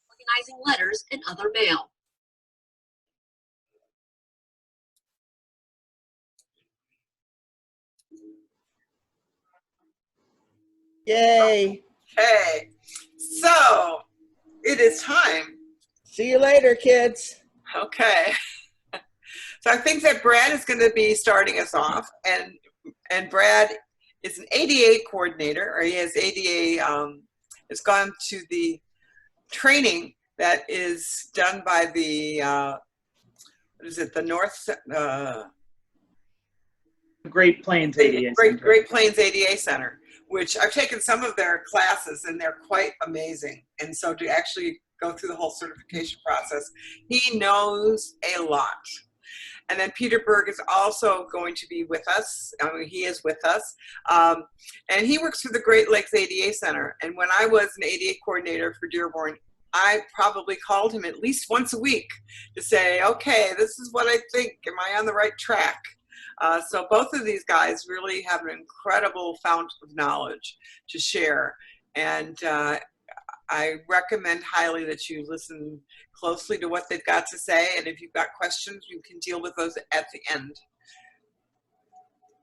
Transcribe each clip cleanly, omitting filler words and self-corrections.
organizing letters and other mail. Yay. Okay, so it is time. See you later, kids. Okay. So I think that Brad is going to be starting us off, and Brad is an ADA coordinator, or he has ADA, has gone to the training that is done by the, what is it, the North, Great Plains ADA Center. Great Plains ADA Center, which I've taken some of their classes and they're quite amazing. And so to actually go through the whole certification process, he knows a lot. And then Peter Berg is also going to be with us. I mean, he is with us. And he works for the Great Lakes ADA Center. And when I was an ADA coordinator for Dearborn, I probably called him at least once a week to say, okay, this is what I think. Am I on the right track? So both of these guys really have an incredible fount of knowledge to share. And I recommend highly that you listen closely to what they've got to say. And if you've got questions, you can deal with those at the end.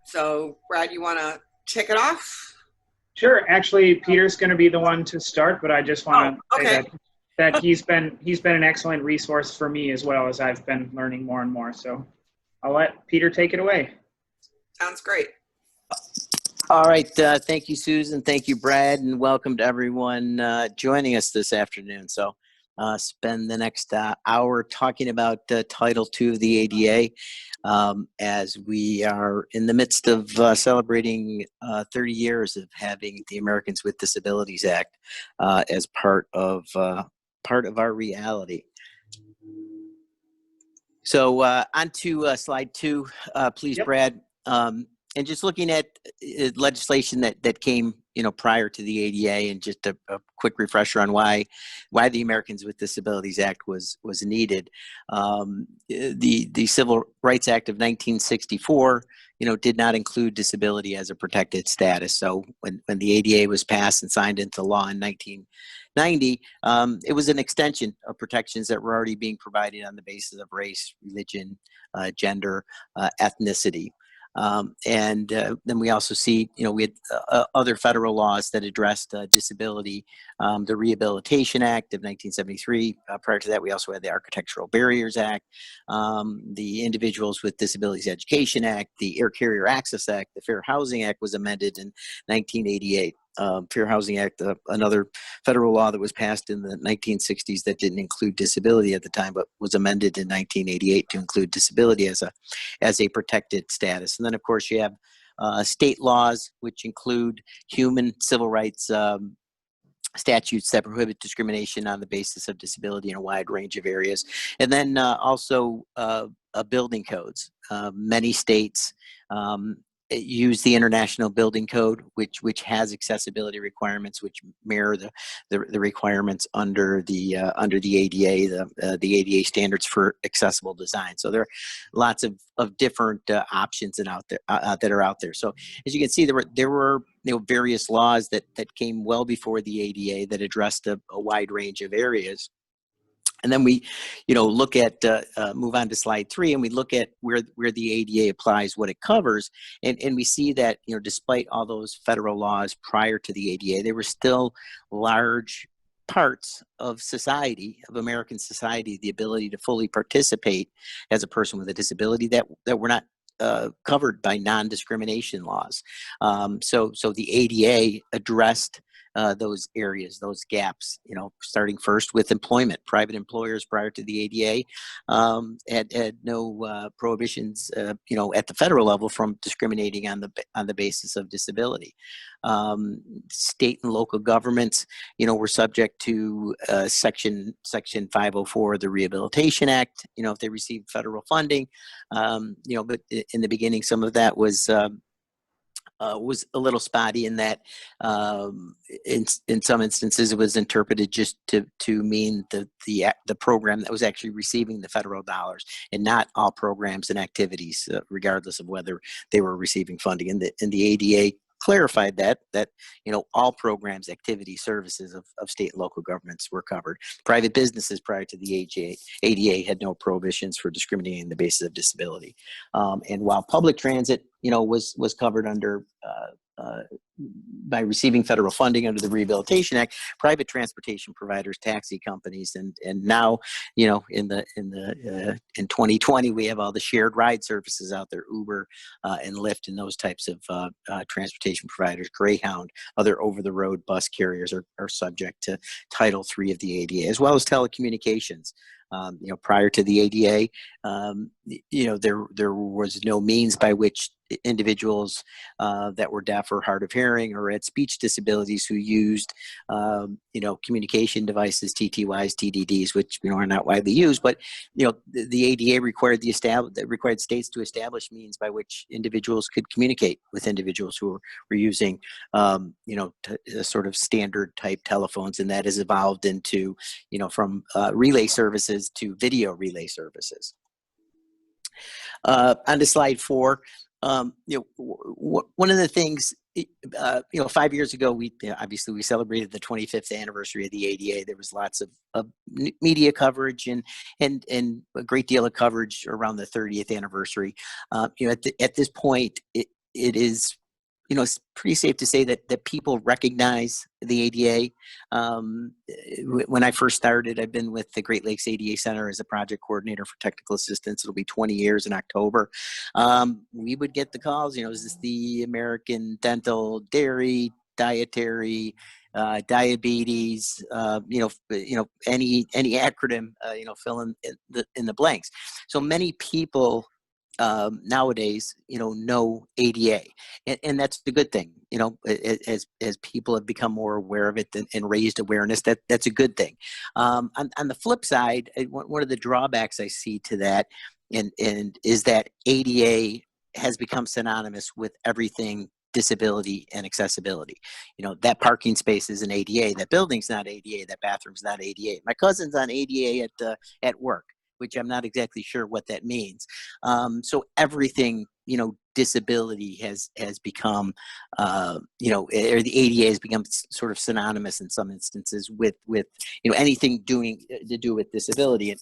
So Brad, you want to kick it off? Sure. Actually, Peter's going to be the one to start, but I just want to say that he's been an excellent resource for me as well as I've been learning more and more. So I'll let Peter take it away. Sounds great. All right. Thank you, Susan. Thank you, Brad, and welcome to everyone joining us this afternoon. So spend the next hour talking about Title II of the ADA as we are in the midst of celebrating 30 years of having the Americans with Disabilities Act as part of our reality. So on to slide 2, please, yep. Brad. And just looking at legislation that came, prior to the ADA, and just a quick refresher on why the Americans with Disabilities Act was needed. The Civil Rights Act of 1964, did not include disability as a protected status. So when the ADA was passed and signed into law in 1990, it was an extension of protections that were already being provided on the basis of race, religion, gender, ethnicity. And then we also see, we had other federal laws that addressed disability, the Rehabilitation Act of 1973. Prior to that, we also had the Architectural Barriers Act, the Individuals with Disabilities Education Act, the Air Carrier Access Act, the Fair Housing Act was amended in 1988. Fair Housing Act, another federal law that was passed in the 1960s that didn't include disability at the time, but was amended in 1988 to include disability as a protected status. And then, of course, you have state laws, which include human civil rights statutes that prohibit discrimination on the basis of disability in a wide range of areas. And then also building codes. Many states use the International Building Code, which has accessibility requirements, which mirror the requirements under the ADA, the ADA standards for accessible design. So there are lots of different options that are out there. So as you can see, there were various laws that came well before the ADA that addressed a wide range of areas. And then we, look at, move on to slide 3, and we look at where the ADA applies, what it covers. And we see that, despite all those federal laws prior to the ADA, there were still large parts of society, of American society, the ability to fully participate as a person with a disability that were not covered by non-discrimination laws. So the ADA addressed those areas, those gaps, starting first with employment. Private employers prior to the ADA had no prohibitions, at the federal level from discriminating on the basis of disability. State and local governments, were subject to Section 504 of the Rehabilitation Act, if they received federal funding. But in the beginning, some of that was a little spotty in that in some instances it was interpreted just to mean the program that was actually receiving the federal dollars, and not all programs and activities, regardless of whether they were receiving funding. And the ADA clarified that all programs, activities, services of state and local governments were covered. Private businesses prior to the ADA had no prohibitions for discriminating on the basis of disability. And while public transit, was covered under by receiving federal funding under the Rehabilitation Act, private transportation providers, taxi companies, and now, in 2020 we have all the shared ride services out there, Uber and Lyft, and those types of transportation providers, Greyhound, other over-the-road bus carriers are subject to Title III of the ADA, as well as telecommunications. Prior to the ADA, there was no means by which individuals that were deaf or hard of hearing or had speech disabilities who used, communication devices, TTYs, TDDs, which are not widely used, but the ADA required required states to establish means by which individuals could communicate with individuals who were using, sort of standard type telephones, and that has evolved into, from relay services to video relay services. On to slide 4. One of the things, 5 years ago, we celebrated the 25th anniversary of the ADA. There was lots of media coverage and a great deal of coverage around the 30th anniversary. At this point, it is, it's pretty safe to say that people recognize the ADA. When I first started, I've been with the Great Lakes ADA Center as a project coordinator for technical assistance. It'll be 20 years in October. We would get the calls, is this the American Dental, Dairy, Dietary, diabetes, any acronym, fill in the blanks. So many people nowadays, know ADA, and that's the good thing. As people have become more aware of it and raised awareness, that's a good thing. On the flip side, one of the drawbacks I see to that, and is that ADA has become synonymous with everything disability and accessibility. That parking space is an ADA, that building's not ADA, that bathroom's not ADA. My cousin's on ADA at work, which I'm not exactly sure what that means. So everything, disability has become, or the ADA has become sort of synonymous in some instances with anything doing to do with disability,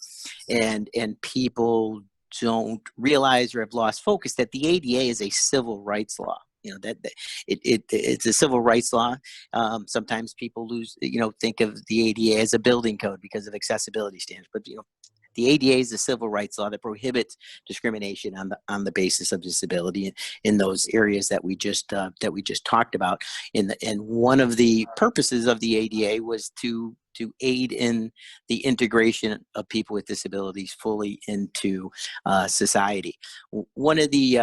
and people don't realize or have lost focus that the ADA is a civil rights law. It's a civil rights law. Sometimes people think of the ADA as a building code because of accessibility standards, but the ADA is a civil rights law that prohibits discrimination on the basis of disability in those areas that we just talked about. And one of the purposes of the ADA was to aid in the integration of people with disabilities fully into society. One of the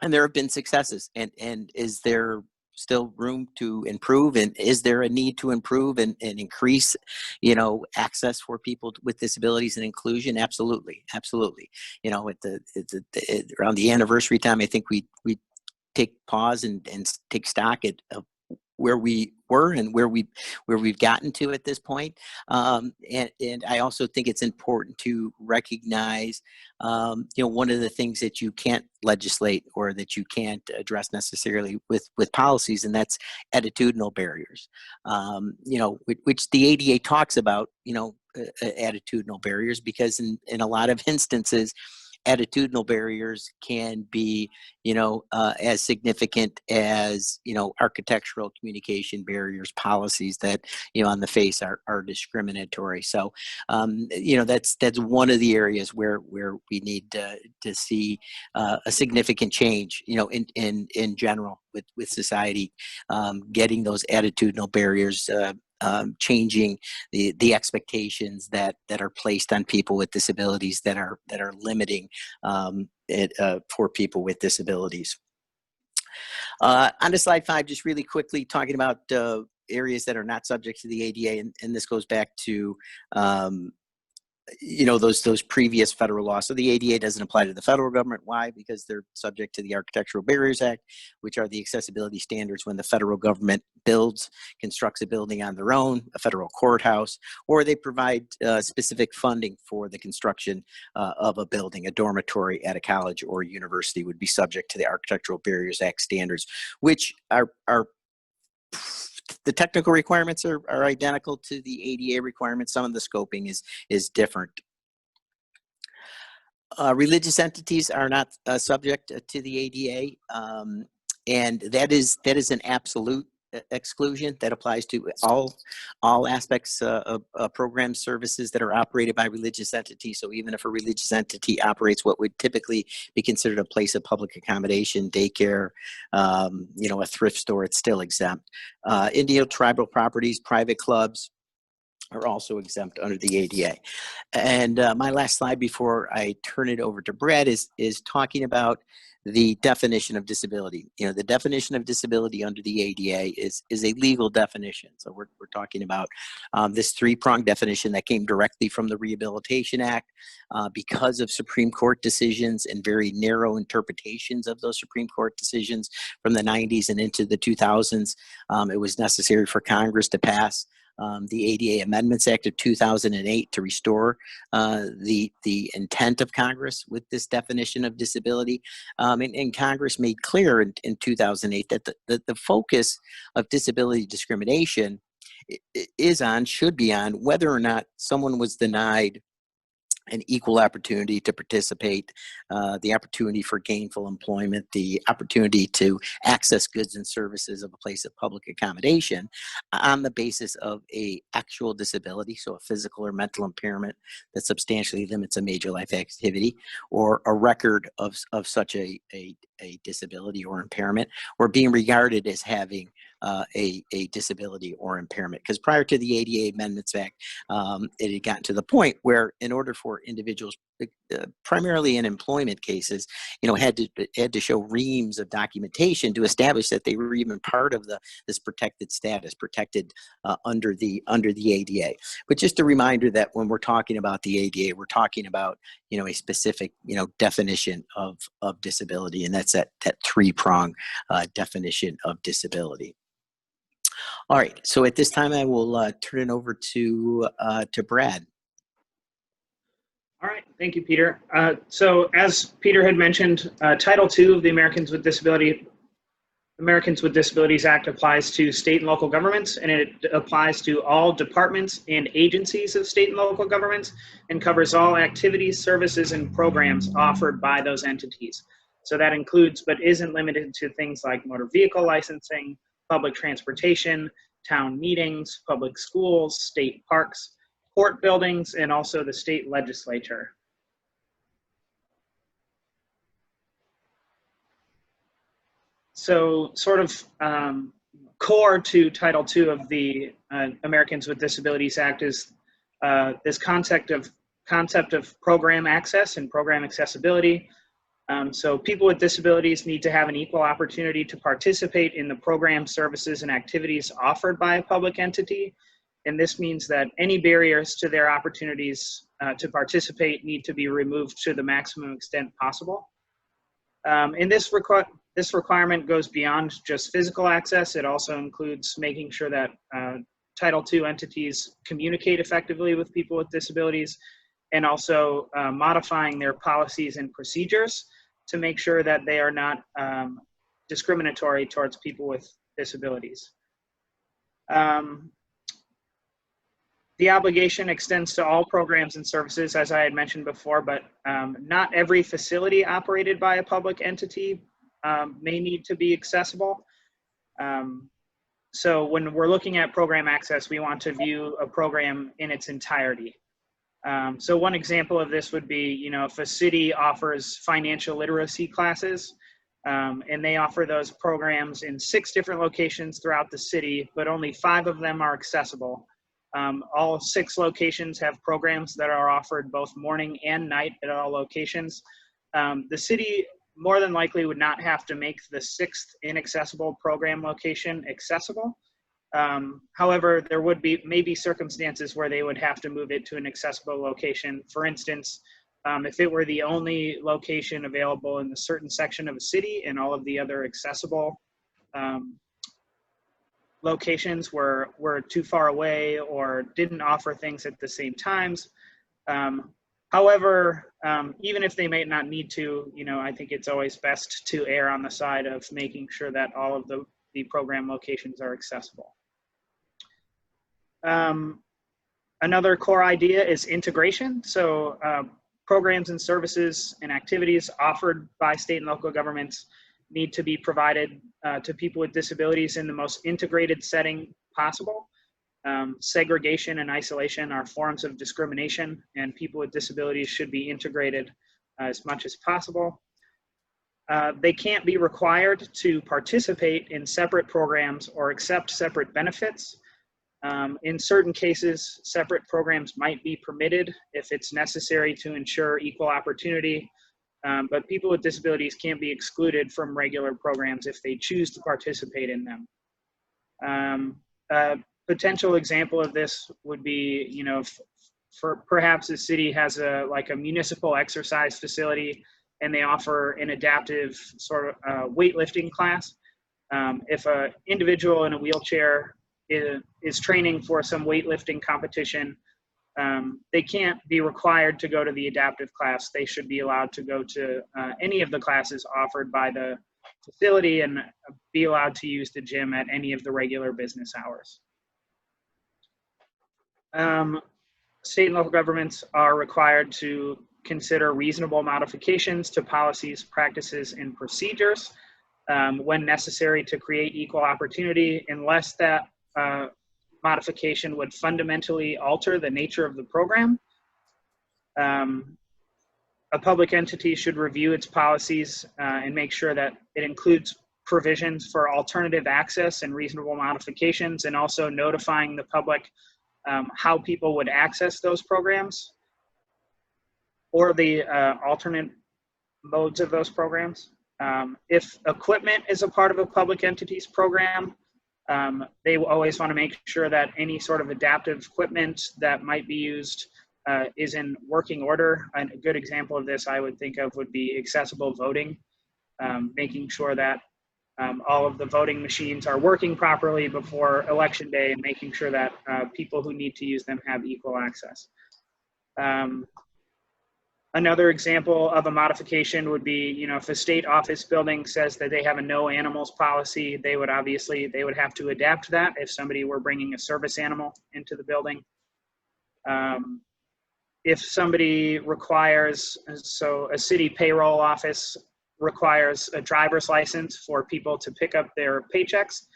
and there have been successes, and is there still room to improve, and is there a need to improve and increase access for people with disabilities and inclusion? Absolutely. Around the anniversary time, I think we take pause and take stock of where we were and where we've gotten to at this point. And I also think it's important to recognize, one of the things that you can't legislate or that you can't address necessarily with policies, and that's attitudinal barriers, which the ADA talks about, attitudinal barriers, because in a lot of instances, attitudinal barriers can be, as significant as, architectural communication barriers, policies that, on the face are discriminatory. So, that's one of the areas where we need to see a significant change, in general with society, getting those attitudinal barriers, changing the expectations that are placed on people with disabilities that are limiting for people with disabilities. On to slide 5, just really quickly talking about areas that are not subject to the ADA, and this goes back to those previous federal laws. So the ADA doesn't apply to the federal government. Why? Because they're subject to the Architectural Barriers Act, which are the accessibility standards when the federal government constructs a building on their own, a federal courthouse, or they provide specific funding for the construction of a building. A dormitory at a college or university would be subject to the Architectural Barriers Act standards, which are the technical requirements are identical to the ADA requirements. Some of the scoping is different. Religious entities are not subject to the ADA, and that is an absolute exclusion that applies to all aspects of program services that are operated by religious entities. So even if a religious entity operates what would typically be considered a place of public accommodation, daycare, a thrift store, it's still exempt. Indian tribal properties, private clubs are also exempt under the ADA. And my last slide before I turn it over to Brad is talking about the definition of disability. The definition of disability under the ADA is a legal definition. So we're talking about this three-pronged definition that came directly from the Rehabilitation Act because of Supreme Court decisions and very narrow interpretations of those Supreme Court decisions from the 90s and into the 2000s. It was necessary for Congress to pass the ADA Amendments Act of 2008 to restore the intent of Congress with this definition of disability. And Congress made clear in 2008 that the focus of disability discrimination should be on whether or not someone was denied an equal opportunity to participate, the opportunity for gainful employment, the opportunity to access goods and services of a place of public accommodation on the basis of a actual disability, so a physical or mental impairment that substantially limits a major life activity, or a record of such a disability or impairment, or being regarded as having a disability or impairment. Because prior to the ADA Amendments Act, it had gotten to the point where in order for individuals, primarily in employment cases, had to show reams of documentation to establish that they were even part of this protected status, protected under the ADA. But just a reminder that when we're talking about the ADA, we're talking about a specific definition of disability, and that's that three-prong definition of disability. All right, so at this time I will turn it over to Brad. All right, thank you, Peter. So as Peter had mentioned, Title II of the Americans with Disabilities Act applies to state and local governments, and it applies to all departments and agencies of state and local governments, and covers all activities, services, and programs offered by those entities. So that includes, but isn't limited to, things like motor vehicle licensing, public transportation, town meetings, public schools, state parks, court buildings, and also the state legislature. So sort of core to Title II of the Americans with Disabilities Act is this concept of program access and program accessibility. So people with disabilities need to have an equal opportunity to participate in the program, services, and activities offered by a public entity. And this means that any barriers to their opportunities to participate need to be removed to the maximum extent possible. And this requirement goes beyond just physical access. It also includes making sure that Title II entities communicate effectively with people with disabilities, and also modifying their policies and procedures to make sure that they are not discriminatory towards people with disabilities. The obligation extends to all programs and services, as I had mentioned before, but not every facility operated by a public entity may need to be accessible. So when we're looking at program access, we want to view a program in its entirety. So one example of this would be, if a city offers financial literacy classes, and they offer those programs in 6 different locations throughout the city, but only 5 of them are accessible. All 6 locations have programs that are offered both morning and night at all locations. The city more than likely would not have to make the 6th inaccessible program location accessible. However, there would be maybe circumstances where they would have to move it to an accessible location. For instance, if it were the only location available in a certain section of a city and all of the other accessible locations were too far away or didn't offer things at the same times. However, even if they may not need to, I think it's always best to err on the side of making sure that all of the program locations are accessible. Another core idea is integration. So programs and services and activities offered by state and local governments need to be provided to people with disabilities in the most integrated setting possible. Segregation and isolation are forms of discrimination, and people with disabilities should be integrated as much as possible. They can't be required to participate in separate programs or accept separate benefits. In certain cases, separate programs might be permitted if it's necessary to ensure equal opportunity, but people with disabilities can't be excluded from regular programs if they choose to participate in them. A potential example of this would be, for perhaps a city has a municipal exercise facility and they offer an adaptive sort of weightlifting class. If an individual in a wheelchair is training for some weightlifting competition, they can't be required to go to the adaptive class. They should be allowed to go to any of the classes offered by the facility and be allowed to use the gym at any of the regular business hours. State and local governments are required to consider reasonable modifications to policies, practices, and procedures when necessary to create equal opportunity, unless that modification would fundamentally alter the nature of the program. A public entity should review its policies and make sure that it includes provisions for alternative access and reasonable modifications, and also notifying the public how people would access those programs or the alternate modes of those programs. If equipment is a part of a public entity's program, they will always want to make sure that any sort of adaptive equipment that might be used is in working order. And a good example of this I would think of would be accessible voting, making sure that all of the voting machines are working properly before election day, and making sure that people who need to use them have equal access. Another example of a modification would be, if a state office building says that they have a no animals policy, they would have to adapt that if somebody were bringing a service animal into the building. If somebody requires, so a city payroll office requires a driver's license for people to pick up their paychecks,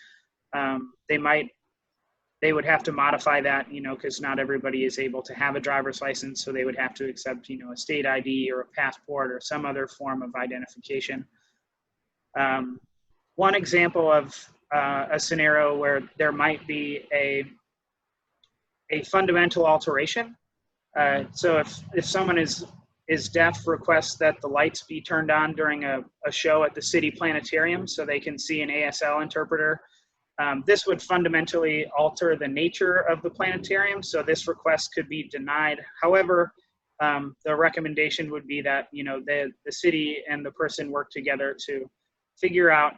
they would have to modify that, because not everybody is able to have a driver's license, so they would have to accept, a state ID or a passport or some other form of identification. One example of a scenario where there might be a fundamental alteration. So if someone is deaf, requests that the lights be turned on during a show at the city planetarium so they can see an ASL interpreter. This would fundamentally alter the nature of the planetarium, so this request could be denied. However, the recommendation would be that the city and the person work together to figure out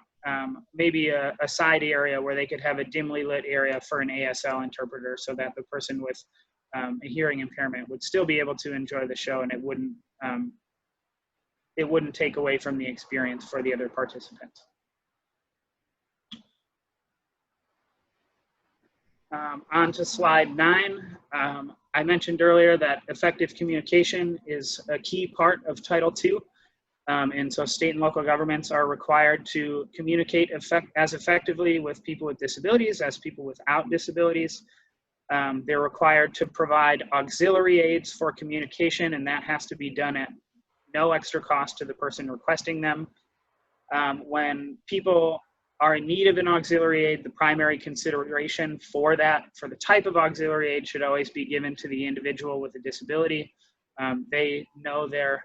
maybe a side area where they could have a dimly lit area for an ASL interpreter, so that the person with a hearing impairment would still be able to enjoy the show, and it wouldn't take away from the experience for the other participants. On to slide 9. I mentioned earlier that effective communication is a key part of Title II. And so state and local governments are required to communicate as effectively with people with disabilities as people without disabilities. They're required to provide auxiliary aids for communication, and that has to be done at no extra cost to the person requesting them. When people are in need of an auxiliary aid, the primary consideration for the type of auxiliary aid should always be given to the individual with a disability. They know their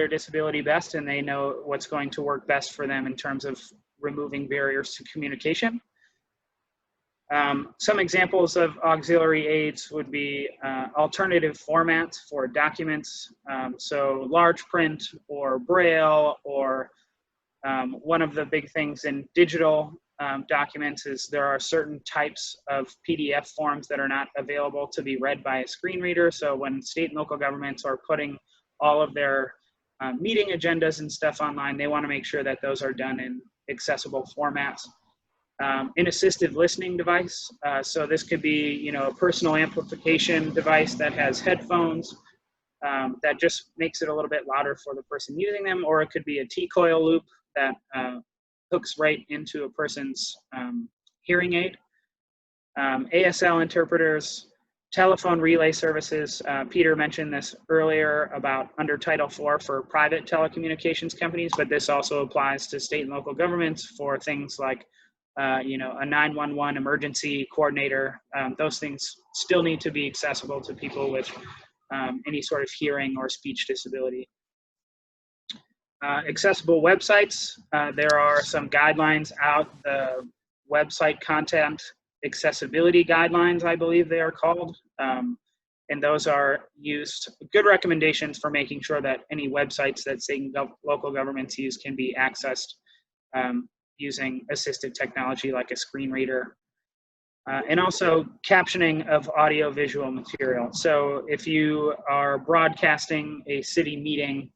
disability best, and they know what's going to work best for them in terms of removing barriers to communication. Some examples of auxiliary aids would be alternative formats for documents, so large print or Braille, or one of the big things in digital documents is there are certain types of PDF forms that are not available to be read by a screen reader. So when state and local governments are putting all of their meeting agendas and stuff online, they want to make sure that those are done in accessible formats. An assistive listening device. So this could be, a personal amplification device that has headphones that just makes it a little bit louder for the person using them, or it could be a T-coil loop that hooks right into a person's hearing aid. ASL interpreters, telephone relay services. Peter mentioned this earlier about under Title IV for private telecommunications companies, but this also applies to state and local governments for things like a 911 emergency coordinator. Those things still need to be accessible to people with any sort of hearing or speech disability. Accessible websites. There are some guidelines out, the website content accessibility guidelines, I believe they are called. And those are used, good recommendations for making sure that any websites that state and local governments use can be accessed using assistive technology like a screen reader. And also captioning of audio-visual material. So if you are broadcasting a city meeting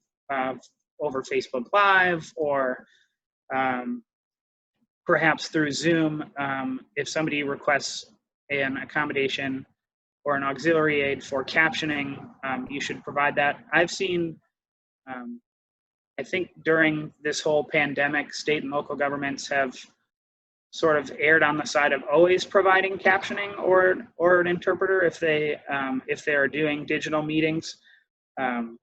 over Facebook Live, or perhaps through Zoom, if somebody requests an accommodation or an auxiliary aid for captioning, you should provide that. I've seen, I think during this whole pandemic, state and local governments have sort of erred on the side of always providing captioning or an interpreter if they are doing digital meetings. And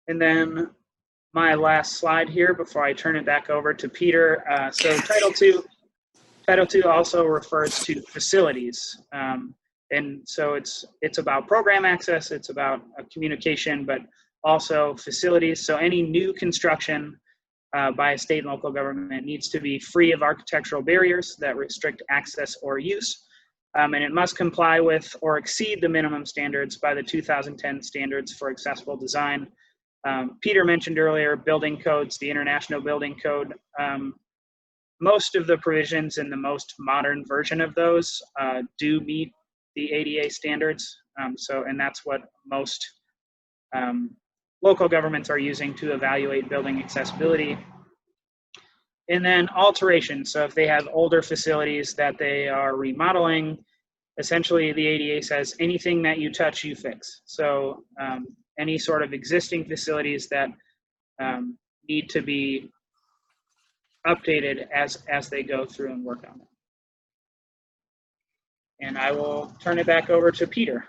then my last slide here before I turn it back over to Peter. So Title II also refers to facilities. And so it's about program access, it's about communication, but also facilities. So any new construction by a state and local government needs to be free of architectural barriers that restrict access or use. And it must comply with or exceed the minimum standards by the 2010 Standards for Accessible Design. Peter mentioned earlier building codes, the International Building Code. Most of the provisions in the most modern version of those do meet the ADA standards. And that's what most local governments are using to evaluate building accessibility. And then alteration. So if they have older facilities that they are remodeling, essentially the ADA says anything that you touch, you fix. So any sort of existing facilities that need to be updated as they go through and work on it. And I will turn it back over to Peter.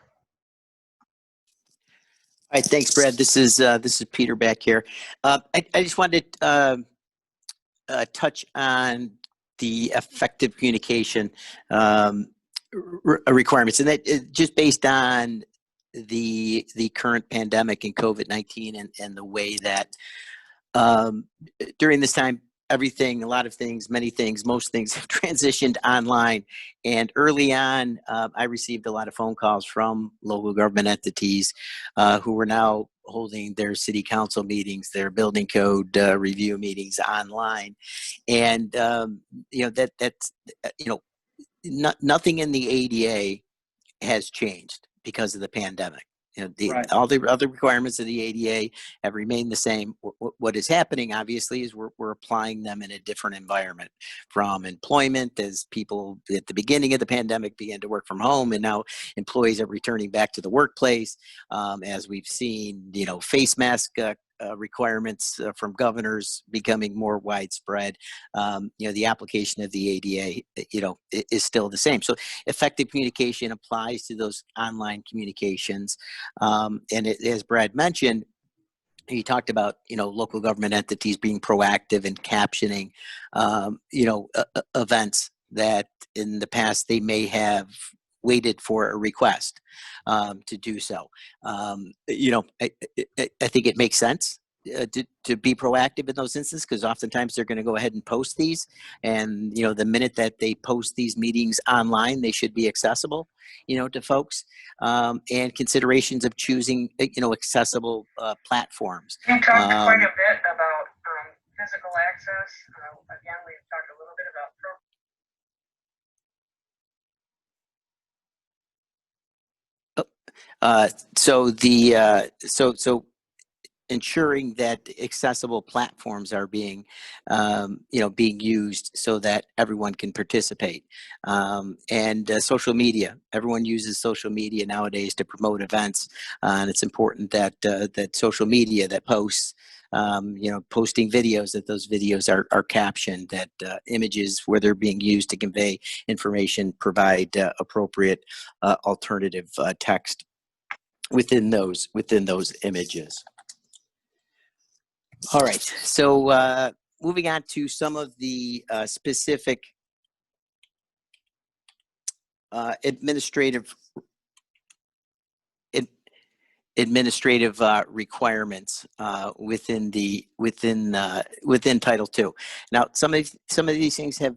All right, thanks, Brad. This is Peter back here. I just wanted to touch on the effective communication requirements, and that just based on the current pandemic and COVID-19 and the way that during this time, everything, a lot of things, many things, most things have transitioned online. And early on, I received a lot of phone calls from local government entities who were now holding their city council meetings, their building code review meetings online. And, nothing in the ADA has changed because of the pandemic. Right. All the other requirements of the ADA have remained the same. What is happening, obviously, is we're applying them in a different environment, from employment, as people at the beginning of the pandemic began to work from home, and now employees are returning back to the workplace. As we've seen, face mask requirements from governors becoming more widespread. The application of the ADA, is still the same. So effective communication applies to those online communications. And as Brad mentioned, he talked about, local government entities being proactive in captioning, events that in the past they may have waited for a request to do so. I think it makes sense to be proactive in those instances, because oftentimes they're going to go ahead and post these, and the minute that they post these meetings online, they should be accessible, to folks, and considerations of choosing accessible platforms. We talked quite a bit about physical access. Again, we've talked a little bit about So ensuring that accessible platforms are being being used so that everyone can participate, and social media. Everyone uses social media nowadays to promote events, and it's important that that social media that posts, posting videos, that those videos are captioned, that images where they're being used to convey information provide appropriate alternative text within those images. All right, so moving on to some of the specific administrative requirements within Title II. Now, some of these things have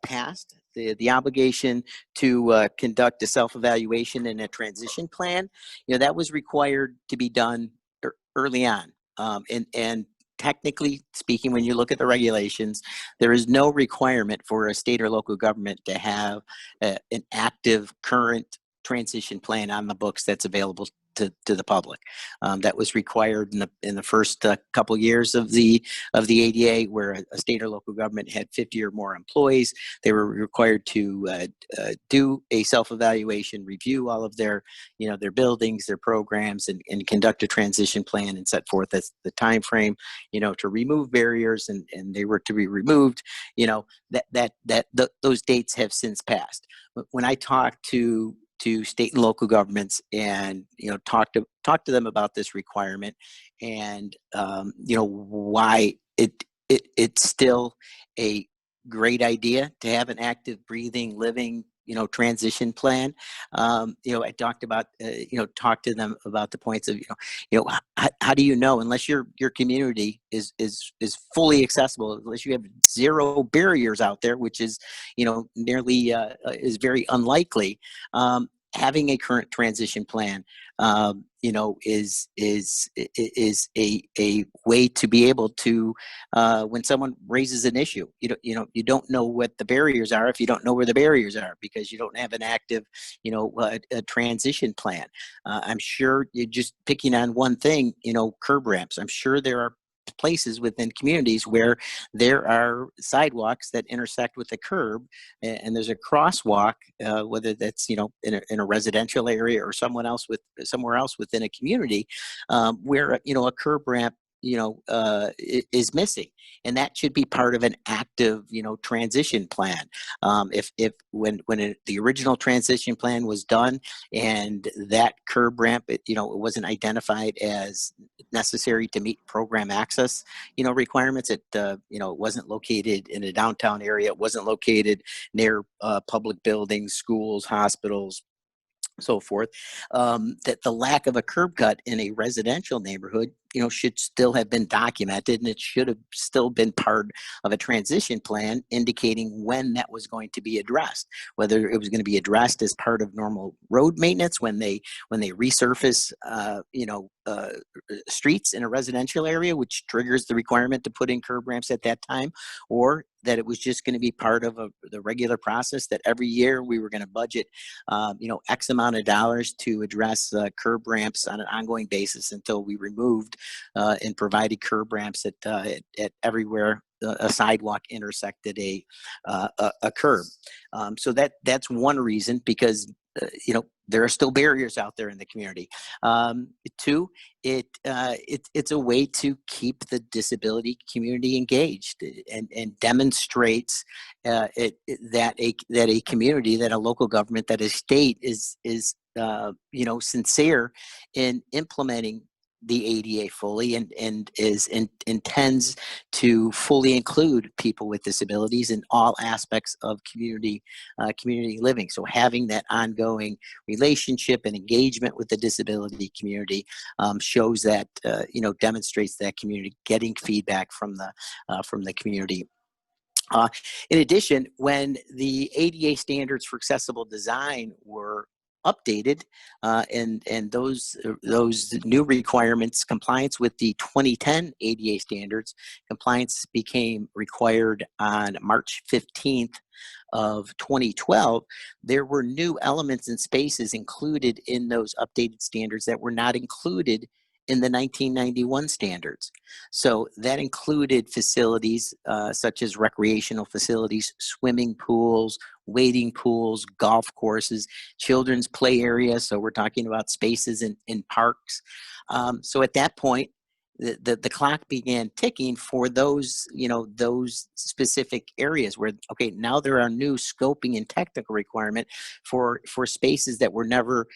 passed. The obligation to conduct a self-evaluation and a transition plan, that was required to be done early on. And technically speaking, when you look at the regulations, there is no requirement for a state or local government to have an active current transition plan on the books that's available to the public. That was required in the first couple years of the ADA, where a state or local government had 50 or more employees. They were required to do a self-evaluation, review all of their buildings, their programs, and conduct a transition plan and set forth as the time frame, to remove barriers, and they were to be removed. Those dates have since passed. When I talk to state and local governments and talk to them about this requirement, and why it's still a great idea to have an active, breathing, living transition plan. I talked to them about the points of how do you know, unless your community is fully accessible, unless you have zero barriers out there, which is nearly is very unlikely. Having a current transition plan, is a way to be able to, when someone raises an issue, you don't know what the barriers are if you don't know where the barriers are, because you don't have an active, a transition plan. I'm sure you're just picking on one thing, curb ramps. I'm sure there are places within communities where there are sidewalks that intersect with the curb, and there's a crosswalk, whether that's in a residential area or somewhere else within a community, where a curb ramp is missing, and that should be part of an active transition plan. If the original transition plan was done and that curb ramp it wasn't identified as necessary to meet program access requirements, it wasn't located in a downtown area, it wasn't located near public buildings, schools, hospitals, so forth, that the lack of a curb cut in a residential neighborhood should still have been documented, and it should have still been part of a transition plan indicating when that was going to be addressed, whether it was going to be addressed as part of normal road maintenance when they resurface streets in a residential area, which triggers the requirement to put in curb ramps at that time, or that it was just going to be part of the regular process, that every year we were going to budget X amount of dollars to address curb ramps on an ongoing basis until we removed and provided curb ramps at everywhere a sidewalk intersected a curb. So that's one reason, because there are still barriers out there in the community. Two, it's a way to keep the disability community engaged, and demonstrates that a community, that a local government, that a state is sincere in implementing the ADA fully and intends to fully include people with disabilities in all aspects of community living. So having that ongoing relationship and engagement with the disability community shows that demonstrates that community, getting feedback from the community. In addition, when the ADA standards for accessible design were updated, and those new requirements, compliance with the 2010 ADA standards, compliance became required on March 15th of 2012. There were new elements and spaces included in those updated standards that were not included in the 1991 standards. So that included facilities such as recreational facilities, swimming pools, wading pools, golf courses, children's play areas. So we're talking about spaces in parks. So at that point, the clock began ticking for those specific areas where, okay, now there are new scoping and technical requirement for spaces that were never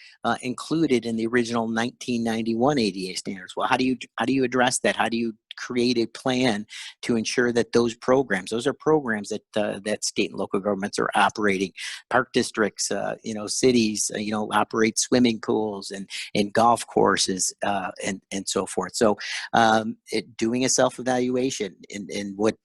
included in the original 1991 ADA standards. Well, how do you address that? How do you create a plan to ensure that those are programs that that state and local governments are operating? Park districts, cities, operate swimming pools and golf courses and so forth. So doing a self-evaluation in what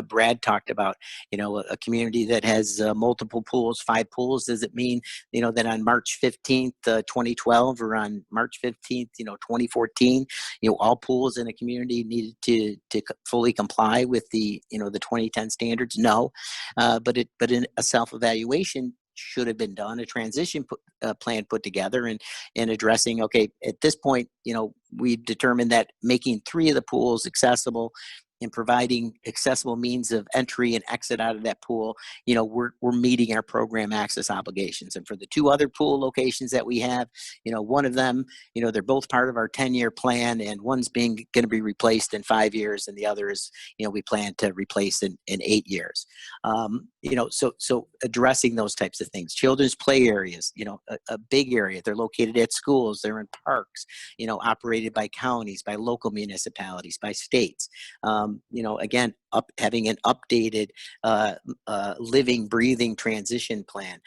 Brad talked about, a community that has multiple pools, 5 pools. Does it mean, that on March 15th, 2012 or on March 15th, 2014, all pools in a community needed to fully comply with the 2010 standards? No, but in a self-evaluation should have been done, a transition plan put together and addressing, okay, at this point, we determined that making 3 of the pools accessible and providing accessible means of entry and exit out of that pool, we're meeting our program access obligations. And for the 2 other pool locations that we have, one of them, they're both part of our 10-year plan, and one's going to be replaced in 5 years, and the other is, we plan to replace in 8 years. So addressing those types of things. Children's play areas, a big area. They're located at schools. They're in parks, operated by counties, by local municipalities, by states. Again, having an updated living, breathing transition plan.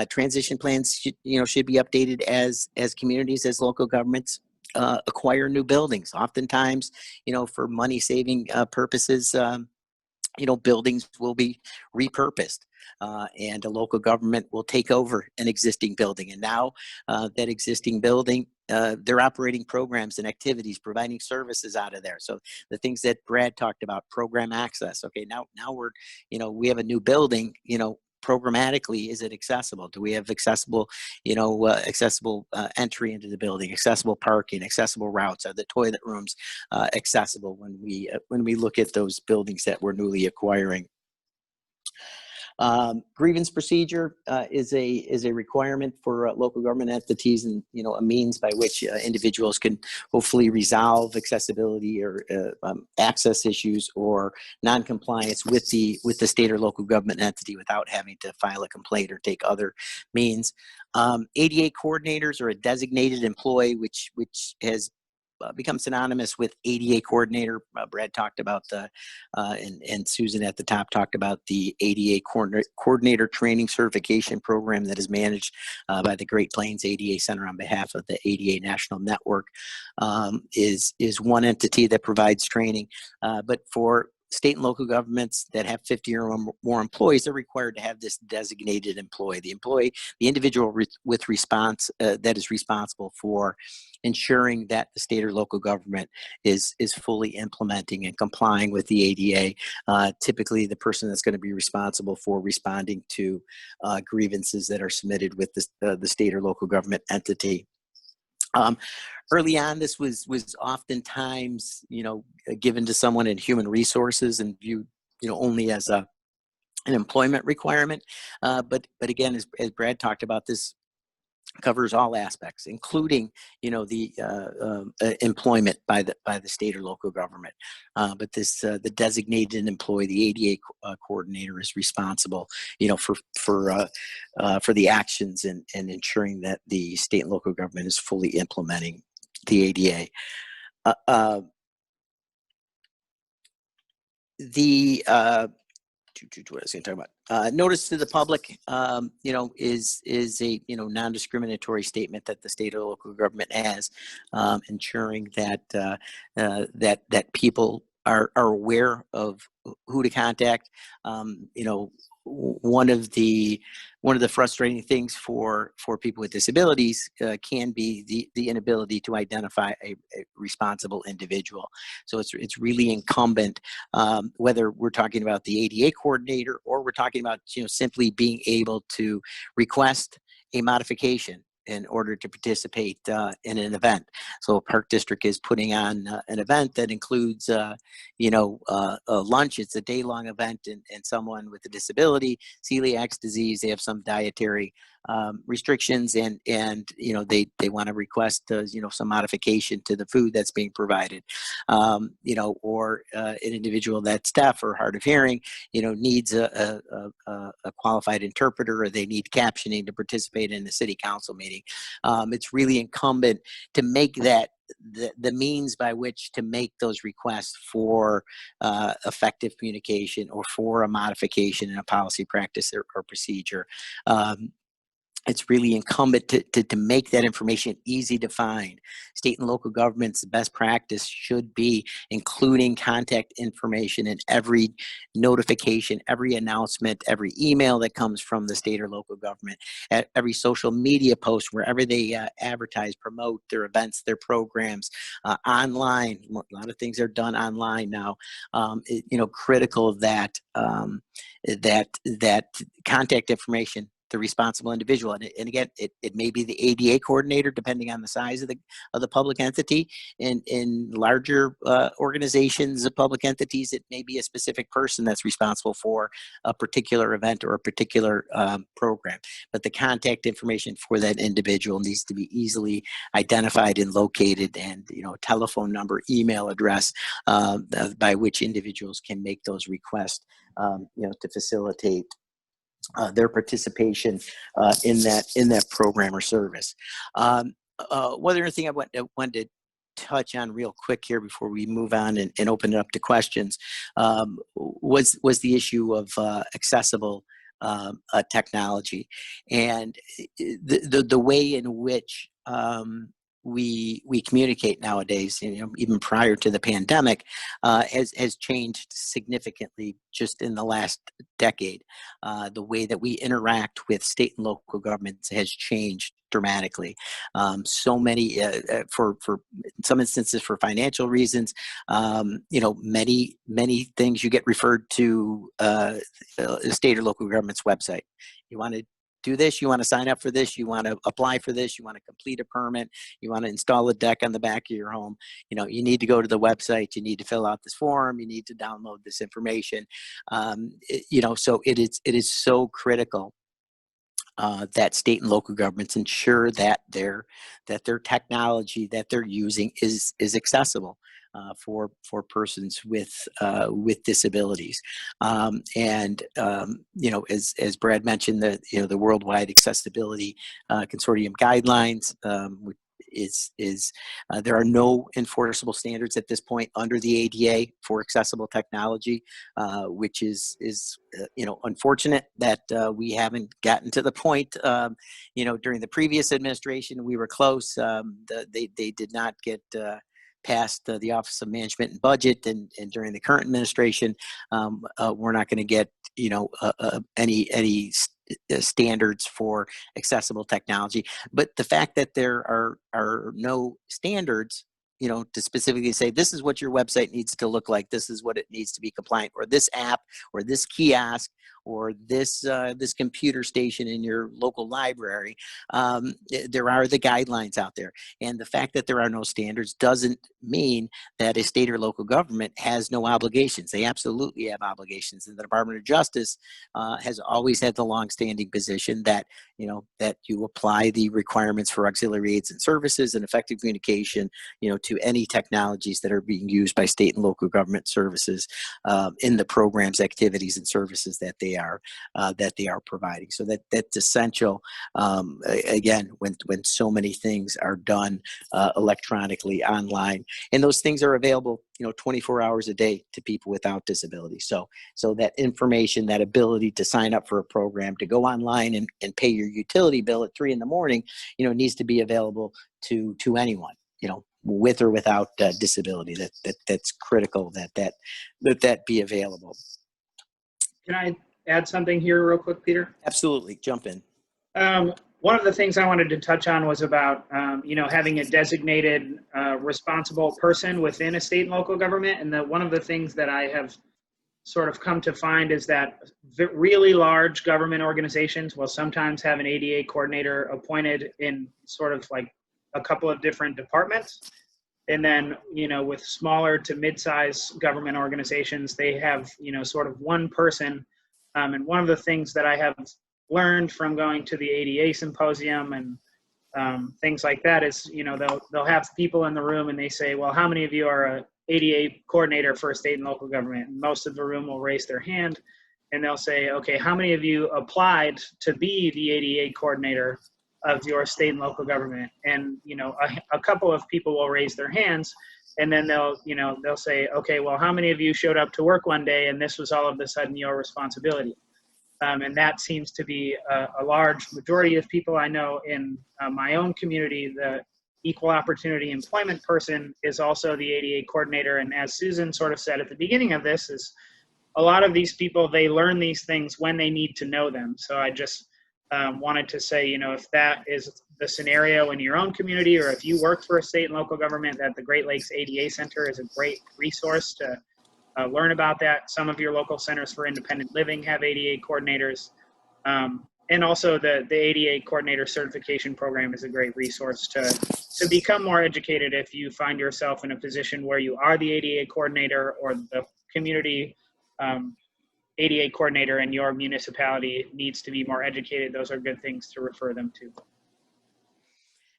Transition plans should be updated as communities, as local governments acquire new buildings. Oftentimes, for money saving purposes, buildings will be repurposed. And a local government will take over an existing building. And now that existing building, they're operating programs and activities, providing services out of there. So the things that Brad talked about, program access. Okay, now we're, we have a new building, programmatically, is it accessible? Do we have accessible, accessible entry into the building, accessible parking, accessible routes? Are the toilet rooms accessible when we look at those buildings that we're newly acquiring? Grievance procedure is a requirement for local government entities, and a means by which individuals can hopefully resolve accessibility or access issues or non-compliance with the state or local government entity without having to file a complaint or take other means. ADA coordinators are a designated employee, which has become synonymous with ADA coordinator. Brad talked about and Susan at the top talked about the ADA coordinator training certification program that is managed by the Great Plains ADA Center on behalf of the ADA National Network. Is one entity that provides training, but for state and local governments that have 50 or more employees, they're required to have this designated employee. The individual with response that is responsible for ensuring that the state or local government is fully implementing and complying with the ADA. Typically, the person that's going to be responsible for responding to grievances that are submitted with the state or local government entity. Early on, this was oftentimes, given to someone in human resources and viewed, only as an employment requirement. But again, as Brad talked about, this covers all aspects, including, the employment by the state or local government. But the designated employee, the ADA coordinator, is responsible, for the actions and ensuring that the state and local government is fully implementing the ADA. What I was going to talk about. Notice to the public, is a non-discriminatory statement that the state or local government has, ensuring that that people are aware of who to contact. One of the frustrating things for people with disabilities can be the inability to identify a responsible individual. So it's really incumbent, whether we're talking about the ADA coordinator or we're talking about simply being able to request a modification in order to participate in an event. So Park District is putting on an event that includes, a lunch. It's a day-long event, and someone with a disability, celiac disease, they have some dietary restrictions, and they want to request some modification to the food that's being provided, or an individual that's deaf or hard of hearing, needs a qualified interpreter, or they need captioning to participate in the city council meeting. It's really incumbent to make that the means by which to make those requests for effective communication or for a modification in a policy, practice, or procedure. It's really incumbent to make that information easy to find. State and local governments' best practice should be including contact information in every notification, every announcement, every email that comes from the state or local government, at every social media post, wherever they advertise, promote their events, their programs, online. A lot of things are done online now. Critical that that contact information, the responsible individual. And again, it may be the ADA coordinator, depending on the size of the public entity. In larger organizations of public entities, it may be a specific person that's responsible for a particular event or a particular program. But the contact information for that individual needs to be easily identified and located, and telephone number, email address, by which individuals can make those requests, to facilitate their participation in that program or service. One other thing I wanted to touch on real quick here before we move on and open it up to questions was the issue of accessible technology, and the way in which we communicate nowadays, even prior to the pandemic, has changed significantly just in the last decade. The way that we interact with state and local governments has changed dramatically. So many, for in some instances, for financial reasons, many things you get referred to the state or local government's website. You want to do this, you want to sign up for this, you want to apply for this, you want to complete a permit, you want to install a deck on the back of your home, you need to go to the website, you need to fill out this form, you need to download this information. So it is so critical that state and local governments ensure that their technology that they're using is accessible for persons with disabilities. As Brad mentioned, the Worldwide Accessibility Consortium guidelines, there are no enforceable standards at this point under the ADA for accessible technology, which is unfortunate that we haven't gotten to the point. During the previous administration, we were close. They did not get past the Office of Management and Budget, and during the current administration, we're not going to get any standards for accessible technology. But the fact that there are no standards, to specifically say this is what your website needs to look like, this is what it needs to be compliant, or this app, or this kiosk, or this computer station in your local library. There are the guidelines out there, and the fact that there are no standards doesn't mean that a state or local government has no obligations. They absolutely have obligations, and the Department of Justice has always had the longstanding position that that you apply the requirements for auxiliary aids and services and effective communication, to any technologies that are being used by state and local government services in the programs, activities, and services that they are providing. So that's essential. Again, when so many things are done electronically online, and those things are available, 24 hours a day to people without disability. So that information, that ability to sign up for a program, to go online and pay your utility bill at 3 a.m, needs to be available to anyone, with or without disability. That's critical that be available. Can I add something here real quick, Peter? Absolutely, jump in. One of the things I wanted to touch on was about, having a designated responsible person within a state and local government. And one of the things that I have sort of come to find is that really large government organizations will sometimes have an ADA coordinator appointed in sort of like a couple of different departments. And then, with smaller to mid-size government organizations, they have, sort of one person. And one of the things that I have learned from going to the ADA symposium and things like that is, they'll have people in the room and they say, well, how many of you are a ADA coordinator for a state and local government? And most of the room will raise their hand and they'll say, okay, how many of you applied to be the ADA coordinator of your state and local government? And, a couple of people will raise their hands and then they'll say, okay, well, how many of you showed up to work one day and this was all of a sudden your responsibility? And that seems to be a large majority of people I know in my own community. The equal opportunity employment person is also the ADA coordinator. And as Susan sort of said at the beginning of this, is a lot of these people, they learn these things when they need to know them. So I just wanted to say, if that is the scenario in your own community, or if you work for a state and local government, that the Great Lakes ADA Center is a great resource to learn about that. Some of your local centers for independent living have ADA coordinators. And also the ADA coordinator certification program is a great resource to become more educated if you find yourself in a position where you are the ADA coordinator or the community ADA coordinator in your municipality needs to be more educated. Those are good things to refer them to.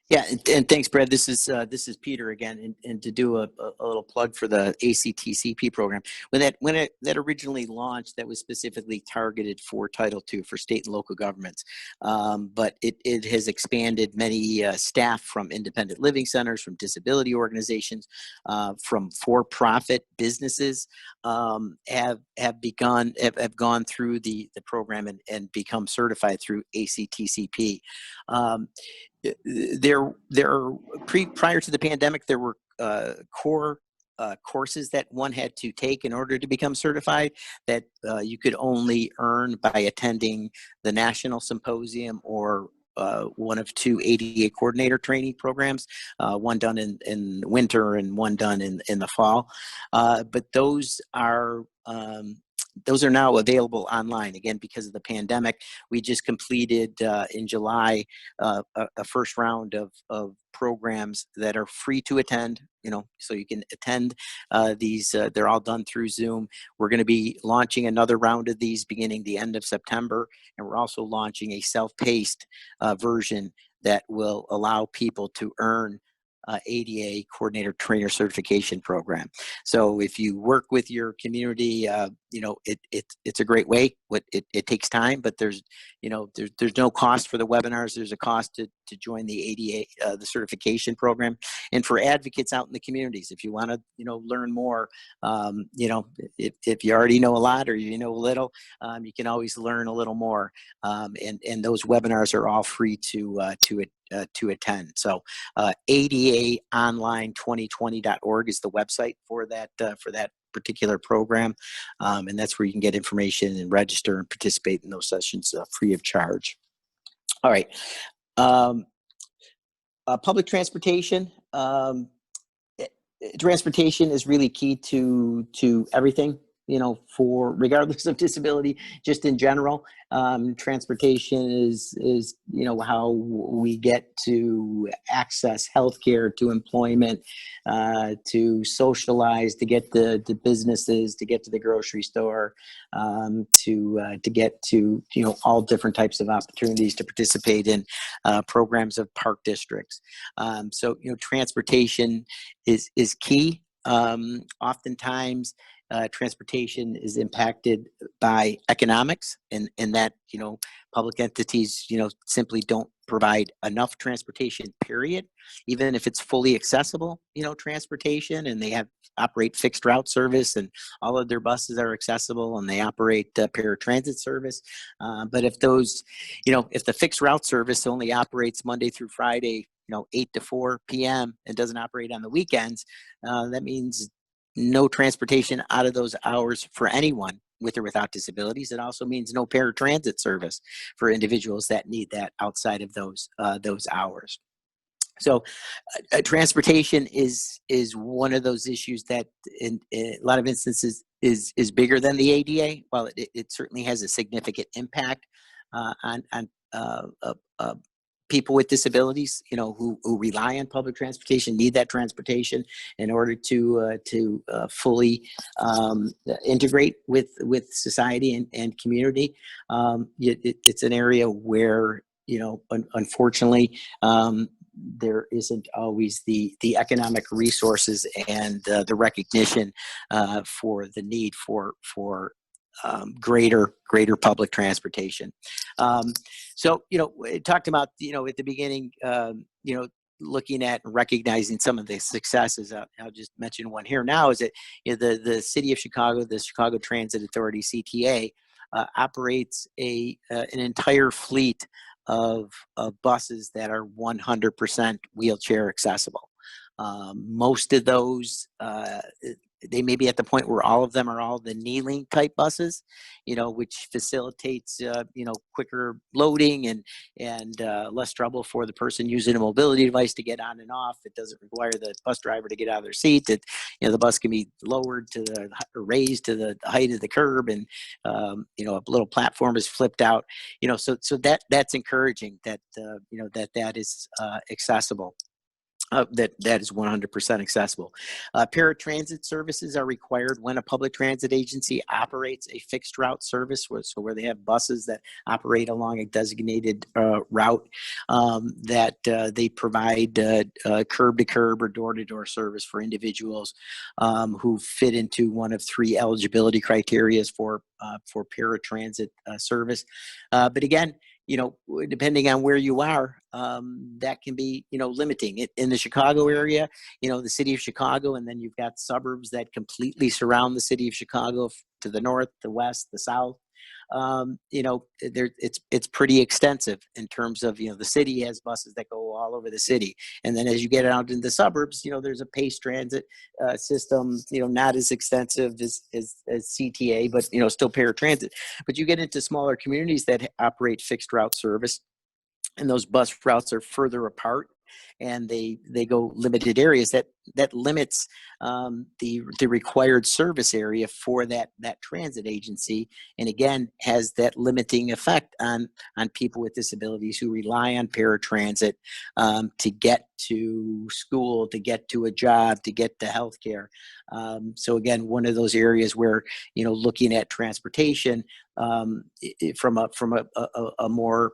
Yeah, and thanks, Brad. This is Peter again, and to do a little plug for the ACTCP program. When that originally launched, that was specifically targeted for Title II for state and local governments, but it has expanded. Many staff from independent living centers, from disability organizations, from for-profit businesses have gone through the program and become certified through ACTCP. Prior to the pandemic, there were core courses that one had to take in order to become certified that you could only earn by attending the national symposium or one of two ADA coordinator training programs, one done in winter and one done in the fall. But those are now available online. Again, because of the pandemic, we just completed in July a first round of programs that are free to attend, so you can attend these. They're all done through Zoom. We're going to be launching another round of these beginning the end of September, and we're also launching a self-paced version that will allow people to earn ADA coordinator trainer certification program. So if you work with your community, it's a great way. It takes time, but there's no cost for the webinars. There's a cost to join the ADA, the certification program. And for advocates out in the communities, if you want to, learn more, if you already know a lot or you know a little, you can always learn a little more. And those webinars are all free to attend. So ADAonline2020.org is the website for that particular program, and that's where you can get information and register and participate in those sessions free of charge. All right, public transportation. Transportation is really key to everything. For regardless of disability, just in general, transportation is how we get to access healthcare, to employment, to socialize, to get to businesses, to get to the grocery store, to get to all different types of opportunities to participate in programs of park districts. So transportation is key. Oftentimes, transportation is impacted by economics, and that, public entities, simply don't provide enough transportation, period, even if it's fully accessible, transportation, and they operate fixed route service, and all of their buses are accessible, and they operate paratransit service. But if those, if the fixed route service only operates Monday through Friday, 8 to 4 p.m. and doesn't operate on the weekends, that means no transportation out of those hours for anyone with or without disabilities. It also means no paratransit service for individuals that need that outside of those hours. So transportation is one of those issues that in a lot of instances is bigger than the ADA. While it certainly has a significant impact on people with disabilities, who rely on public transportation, need that transportation in order to fully integrate with society and community. It's an area where, unfortunately, there isn't always the economic resources and the recognition for the need for greater public transportation. So, we talked about, at the beginning, looking at and recognizing some of the successes. I'll just mention one here now, is that the City of Chicago, the Chicago Transit Authority, CTA, operates an entire fleet of buses that are 100% wheelchair accessible. Most of those, they may be at the point where all of them are all the kneeling type buses, which facilitates, quicker loading and less trouble for the person using a mobility device to get on and off. It doesn't require the bus driver to get out of their seat. That, the bus can be lowered or raised to the height of the curb, and a little platform is flipped out. So that's encouraging that that is accessible. That is 100% accessible. Paratransit services are required when a public transit agency operates a fixed route service, so where they have buses that operate along a designated route, that they provide curb to curb or door to door service for individuals who fit into one of 3 eligibility criteria for paratransit service. But again, depending on where you are, that can be, limiting. In the Chicago area, the city of Chicago, and then you've got suburbs that completely surround the city of Chicago to the north, the west, the south. It's pretty extensive in terms of, the city has buses that go all over the city. And then as you get out in the suburbs, there's a PACE transit system, not as extensive as CTA, but, still paratransit. But you get into smaller communities that operate fixed route service, and those bus routes are further apart, and they go limited areas. That limits the required service area for that transit agency, and again has that limiting effect on people with disabilities who rely on paratransit to get to school, to get to a job, to get to healthcare. So again, one of those areas where, looking at transportation from a more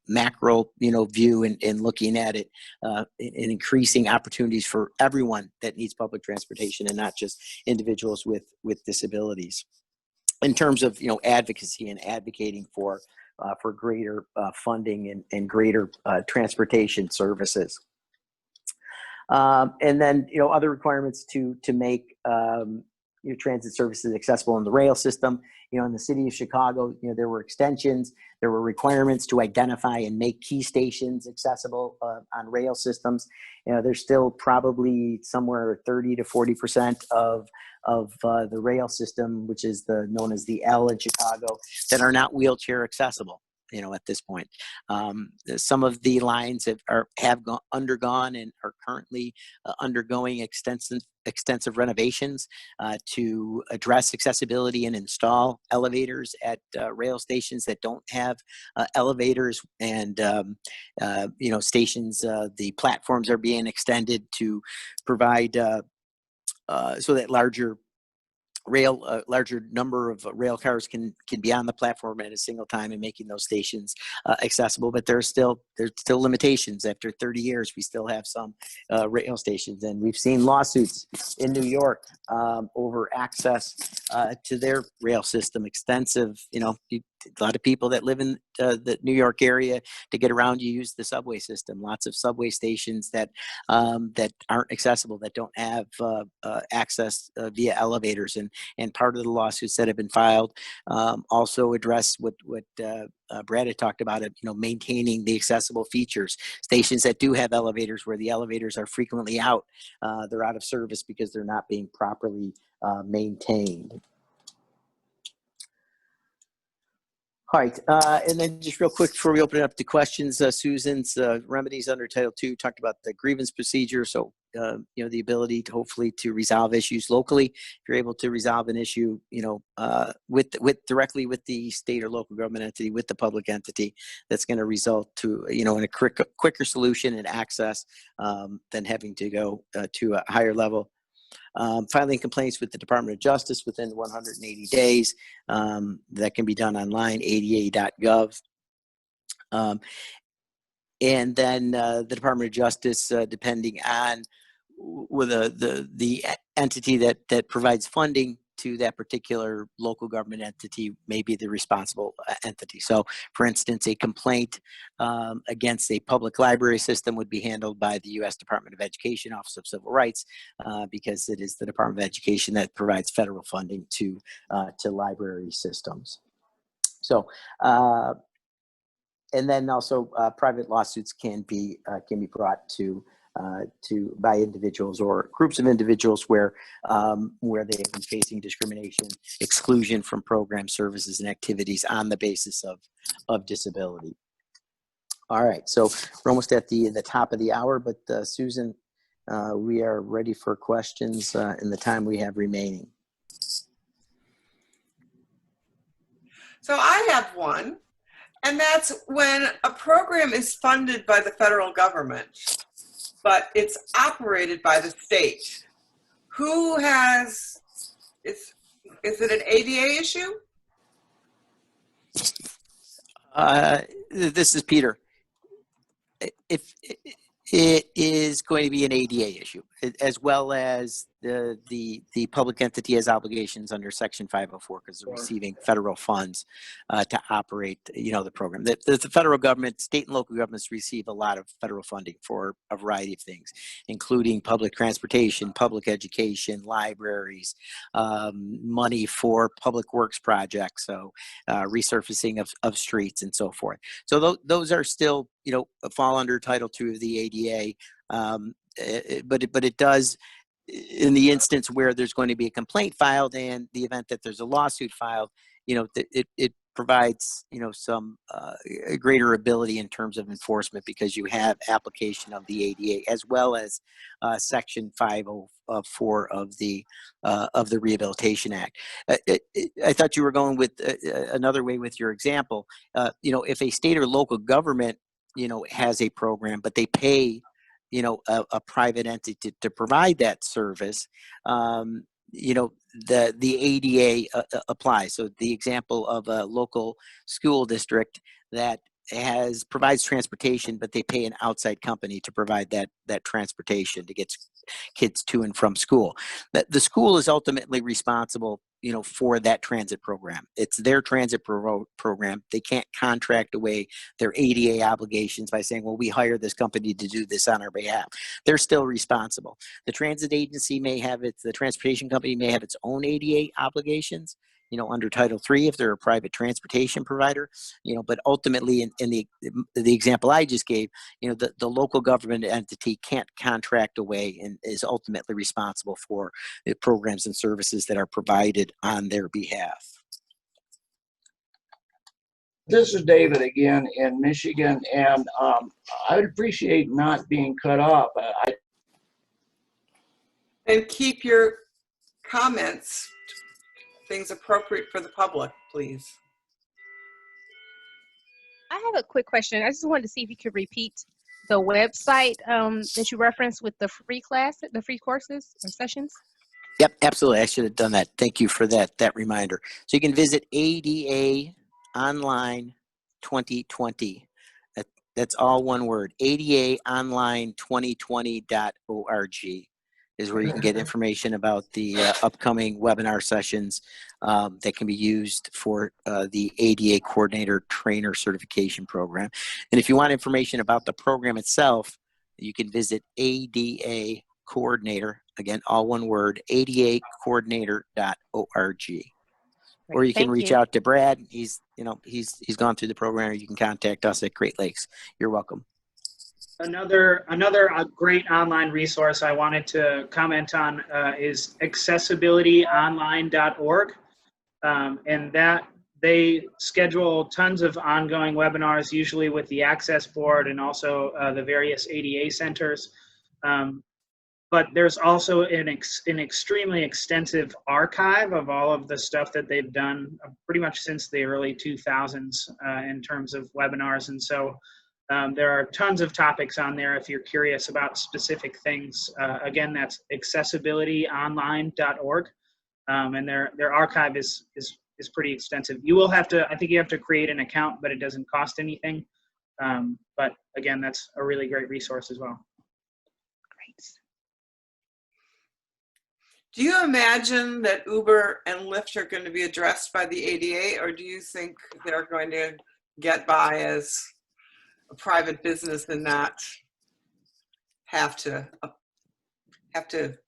macro, view, and looking at it, and increasing opportunities for everyone that needs public transportation, and not just individuals with disabilities. In terms of, advocacy and advocating for greater funding and greater transportation services. And then, other requirements to make your transit services accessible in the rail system. In the city of Chicago, there were extensions, there were requirements to identify and make key stations accessible on rail systems. There's still probably somewhere 30 to 40% of the rail system, which is known as the L in Chicago, that are not wheelchair accessible. At this point, some of the lines have undergone and are currently undergoing extensive renovations to address accessibility and install elevators at rail stations that don't have elevators, and stations. The platforms are being extended to provide so that larger a larger number of rail cars can be on the platform at a single time and making those stations accessible. But there's still limitations. After 30 years, we still have some rail stations, and we've seen lawsuits in New York over access to their rail system. Extensive, a lot of people that live in the New York area, to get around, you use the subway system. Lots of subway stations that aren't accessible, that don't have access via elevators. And part of the lawsuits that have been filed also address what Brad had talked about, maintaining the accessible features. Stations that do have elevators, where the elevators are frequently out, they're out of service because they're not being properly maintained. All right, and then just real quick before we open it up to questions, Susan's remedies under Title II talked about the grievance procedure. So, the ability to hopefully to resolve issues locally. If you're able to resolve an issue, with directly with the state or local government entity, with the public entity, that's going to result to, in a quicker solution and access than having to go to a higher level. Filing complaints with the Department of Justice within 180 days. That can be done online, ada.gov. And then the Department of Justice, depending on with the entity that provides funding to that particular local government entity, may be the responsible entity. So, for instance, a complaint against a public library system would be handled by the U.S. Department of Education, Office of Civil Rights, because it is the Department of Education that provides federal funding to library systems. So, and then also private lawsuits can be brought to by individuals or groups of individuals where they have been facing discrimination, exclusion from programs, services, and activities on the basis of disability. All right, so we're almost at the top of the hour, but Susan, we are ready for questions in the time we have remaining. So I have one, and that's when a program is funded by the federal government, but it's operated by the state. Who has, is it an ADA issue? This is Peter. If it is going to be an ADA issue, as well as the public entity has obligations under Section 504 because they're receiving federal funds to operate, the program. The federal government, state and local governments receive a lot of federal funding for a variety of things, including public transportation, public education, libraries, money for public works projects, so resurfacing of streets and so forth. So those are still, fall under Title II of the ADA, but it does, in the instance where there's going to be a complaint filed and the event that there's a lawsuit filed, it provides, some greater ability in terms of enforcement, because you have application of the ADA as well as Section 504 of the Rehabilitation Act. I thought you were going with another way with your example. If a state or local government, has a program, but they pay, a private entity to provide that service, the ADA applies. So the example of a local school district that provides transportation, but they pay an outside company to provide that transportation to get kids to and from school. The school is ultimately responsible, for that transit program. It's their transit program. They can't contract away their ADA obligations by saying, well, we hire this company to do this on our behalf. They're still responsible. The transit agency the transportation company may have its own ADA obligations, under Title III if they're a private transportation provider, but ultimately in the example I just gave, the local government entity can't contract away and is ultimately responsible for the programs and services that are provided on their behalf. This is David again in Michigan, and I would appreciate not being cut off. And keep your comments, things appropriate for the public, please. I have a quick question. I just wanted to see if you could repeat the website that you referenced with the free courses or sessions. Yep, absolutely. I should have done that. Thank you for that reminder. So you can visit ADA Online 2020. That's all one word. ADA Online 2020.org is where you can get information about the upcoming webinar sessions that can be used for the ADA Coordinator Trainer Certification Program. And if you want information about the program itself, you can visit ADA Coordinator, again, all one word, adacoordinator.org. Or you can Thank reach you. out to Brad. He's gone through the program. Or you can contact us at Great Lakes. You're welcome. Another great online resource I wanted to comment on is accessibilityonline.org, and that they schedule tons of ongoing webinars, usually with the Access Board and also the various ADA centers. But there's also an extremely extensive archive of all of the stuff that they've done pretty much since the early 2000s in terms of webinars. And so there are tons of topics on there if you're curious about specific things. Again, that's accessibilityonline.org. And their archive is pretty extensive. You will have to, I think you have to create an account, but it doesn't cost anything. But again, that's a really great resource as well. Great. Do you imagine that Uber and Lyft are going to be addressed by the ADA, or do you think they're going to get by as a private business and not have to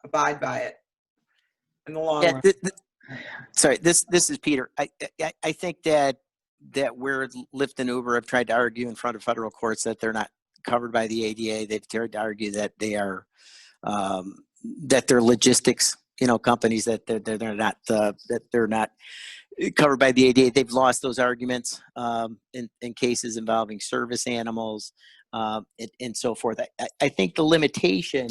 abide by it in the long run? Sorry, this is Peter. I think that where Lyft and Uber have tried to argue in front of federal courts that they're not covered by the ADA, they've tried to argue that they are that they're logistics, companies, that they're not covered by the ADA. They've lost those arguments in cases involving service animals and so forth. I think the limitation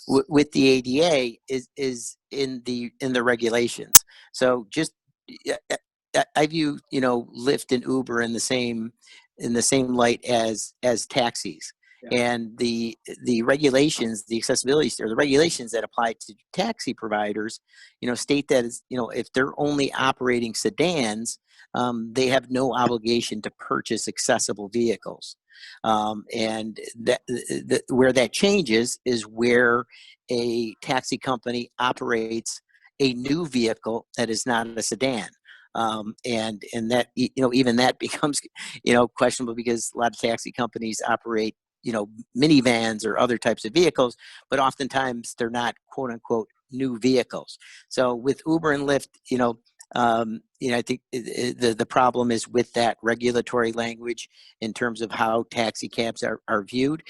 with the ADA is in the regulations. So just I view Lyft and Uber in the same light as taxis. Yeah. And the regulations, the accessibility, or the regulations that apply to taxi providers, state that if they're only operating sedans, they have no obligation to purchase accessible vehicles. And where that changes is where a taxi company operates a new vehicle that is not a sedan. And that, even that becomes, questionable, because a lot of taxi companies operate minivans or other types of vehicles, but oftentimes they're not quote unquote new vehicles. So with Uber and Lyft, I think the problem is with that regulatory language in terms of how taxi cabs are viewed.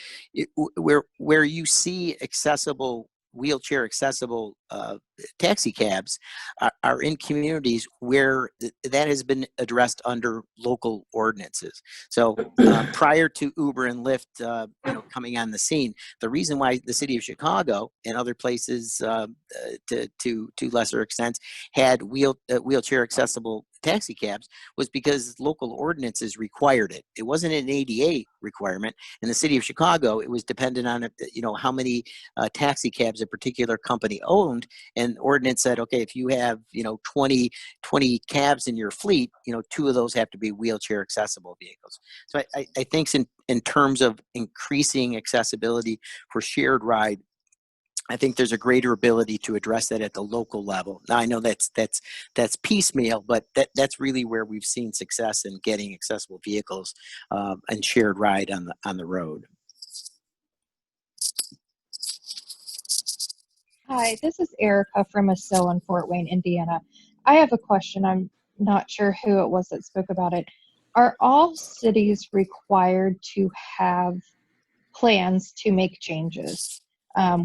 Where you see wheelchair accessible taxi cabs are in communities where that has been addressed under local ordinances. So prior to Uber and Lyft coming on the scene, the reason why the city of Chicago and other places to lesser extents had wheelchair accessible taxi cabs was because local ordinances required it. It wasn't an ADA requirement. In the city of Chicago, it was dependent on how many taxi cabs a particular company owned, and ordinance said, okay, if you have 20 cabs in your fleet, 2 of those have to be wheelchair accessible vehicles. So I think in terms of increasing accessibility for shared ride, I think there's a greater ability to address that at the local level. Now I know that's piecemeal, but that's really where we've seen success in getting accessible vehicles and shared ride on the road. Hi, this is Erica from ASIL in Fort Wayne, Indiana. I have a question. I'm not sure who it was that spoke about it. Are all cities required to have plans to make changes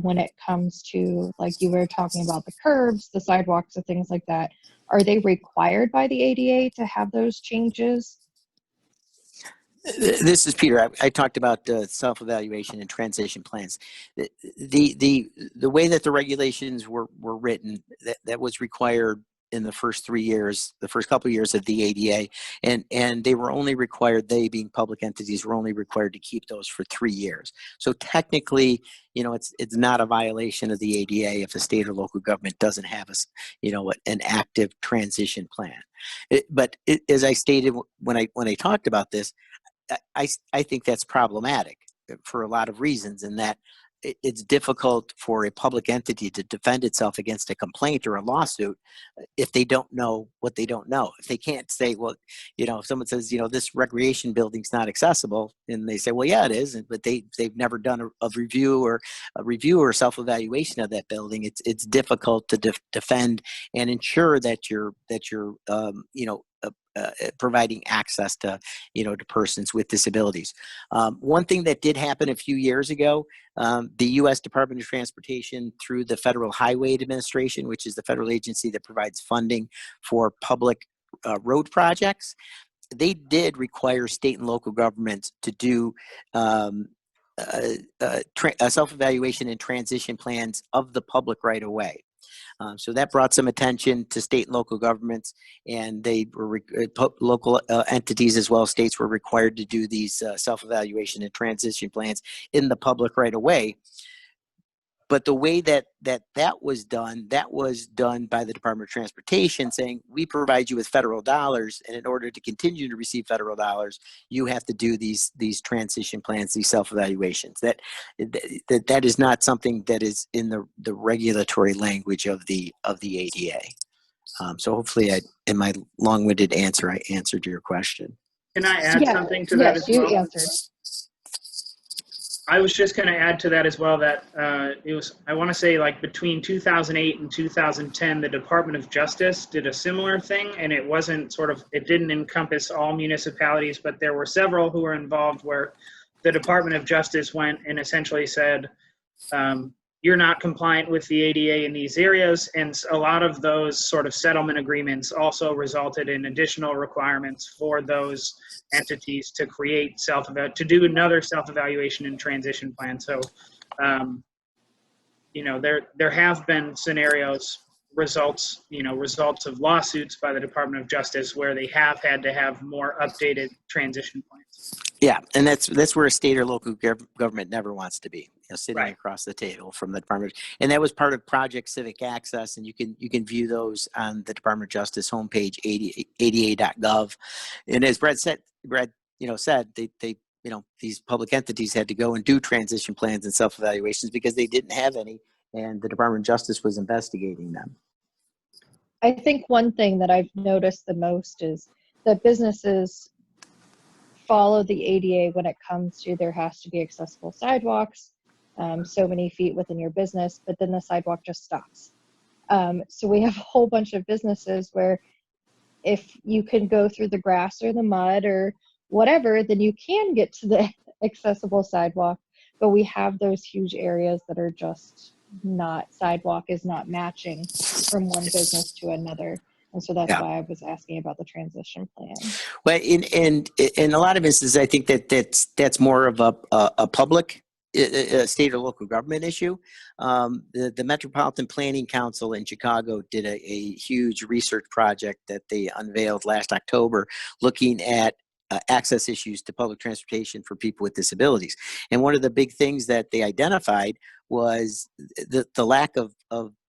when it comes to, like you were talking about, the curbs, the sidewalks, and things like that? Are they required by the ADA to have those changes? This is Peter. I talked about self-evaluation and transition plans. The way that the regulations were written, that was required in the first 3 years, the first couple of years of the ADA, and they were only required, they being public entities, were only required to keep those for 3 years. So technically, it's not a violation of the ADA if a state or local government doesn't have an active transition plan. As I stated when I talked about this, I think that's problematic for a lot of reasons, in that it's difficult for a public entity to defend itself against a complaint or a lawsuit if they don't know what they don't know. If they can't say, well, if someone says, this recreation building's not accessible, and they say, well, yeah, it is, but they've never done a review or self-evaluation of that building. It's difficult to defend and ensure that you're providing access to persons with disabilities. One thing that did happen a few years ago, the U.S. Department of Transportation, through the Federal Highway Administration, which is the federal agency that provides funding for public road projects, they did require state and local governments to do self-evaluation and transition plans of the public right of way. So that brought some attention to state and local governments, and they were local entities as well as states were required to do these self-evaluation and transition plans in the public right of way. But the way that was done by the Department of Transportation, saying, we provide you with federal dollars, and in order to continue to receive federal dollars, you have to do these transition plans, these self-evaluations. That is not something that is in the regulatory language of the ADA. So hopefully, in my long-winded answer, I answered your question. Can I add something to that as well? Yes, you answered. I was just going to add to that as well that it was, I want to say, like between 2008 and 2010, the Department of Justice did a similar thing, and it didn't encompass all municipalities, but there were several who were involved where the Department of Justice went and essentially said, you're not compliant with the ADA in these areas, and a lot of those sort of settlement agreements also resulted in additional requirements for those entities to create to do another self-evaluation and transition plan. So, there have been scenarios, results of lawsuits by the Department of Justice where they have had to have more updated transition plans. Yeah, and that's where a state or local government never wants to be, sitting Right across the table from the Department. And that was part of Project Civic Access, and you can view those on the Department of Justice homepage, ada.gov. And as Brad said, they these public entities had to go and do transition plans and self-evaluations because they didn't have any, and the Department of Justice was investigating them. I think one thing that I've noticed the most is that businesses follow the ADA when it comes to there has to be accessible sidewalks, so many feet within your business, but then the sidewalk just stops. So we have a whole bunch of businesses where if you can go through the grass or the mud or whatever, then you can get to the accessible sidewalk, but we have those huge areas that are just sidewalk is not matching from one business to another. And so that's why I was asking about the transition plan. Well, in a lot of instances, I think that's more of a public state or local government issue. The Metropolitan Planning Council in Chicago did a huge research project that they unveiled last October, looking at access issues to public transportation for people with disabilities. And one of the big things that they identified was the lack of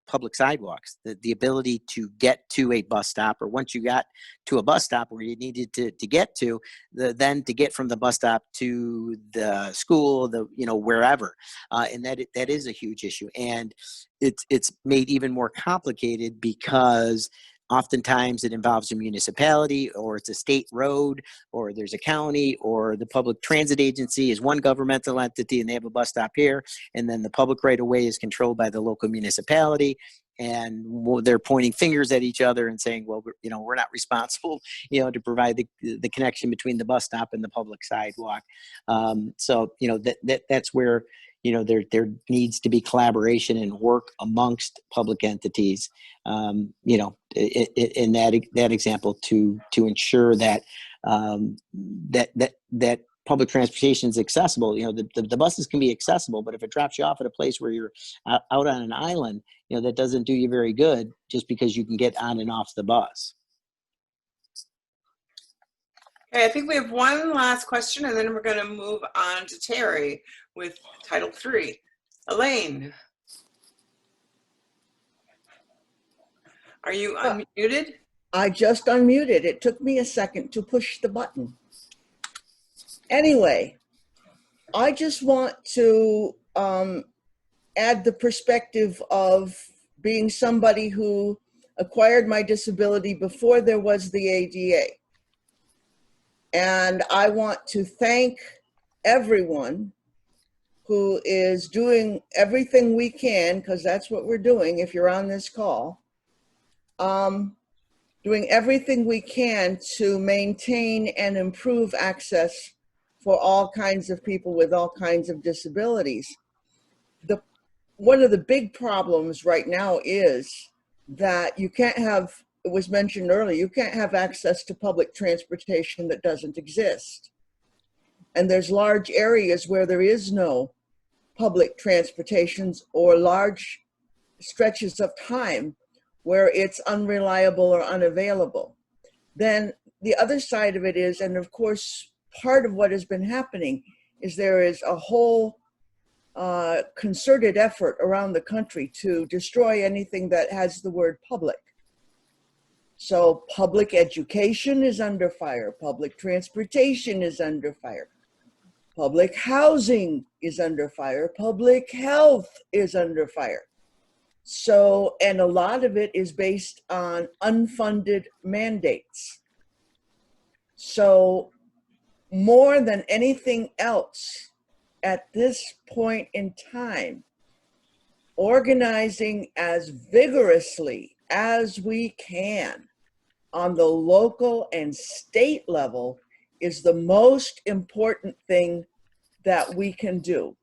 public sidewalks, the ability to get to a bus stop, or once you got to a bus stop where you needed to get to, then to get from the bus stop to the school, wherever. And that is a huge issue. And it's made even more complicated because oftentimes it involves a municipality, or it's a state road, or there's a county, or the public transit agency is one governmental entity and they have a bus stop here, and then the public right of way is controlled by the local municipality, and they're pointing fingers at each other and saying, well, we're not responsible, to provide the connection between the bus stop and the public sidewalk. So that's where there needs to be collaboration and work amongst public entities, in that example, to ensure that that public transportation is accessible. You know, the buses can be accessible, but if it drops you off at a place where you're out on an island, you know, that doesn't do you very good just because you can get on and off the bus. Okay, I think we have one last question, and then we're going to move on to Terry with Title III. Elaine, are you unmuted? I just unmuted. It took me a second to push the button. Anyway, I just want to add the perspective of being somebody who acquired my disability before there was the ADA. And I want to thank everyone who is doing everything we can, because that's what we're doing if you're on this call, doing everything we can to maintain and improve access for all kinds of people with all kinds of disabilities. One of the big problems right now is that you can't have, it was mentioned earlier, you can't have access to public transportation that doesn't exist. And there's large areas where there is no public transportations or large stretches of time where it's unreliable or unavailable. Then the other side of it is, and of course, part of what has been happening is there is a whole concerted effort around the country to destroy anything that has the word public. So public education is under fire, public transportation is under fire, public housing is under fire, public health is under fire. So, and a lot of it is based on unfunded mandates. So more than anything else, at this point in time, organizing as vigorously as we can on the local and state level is the most important thing that we can do.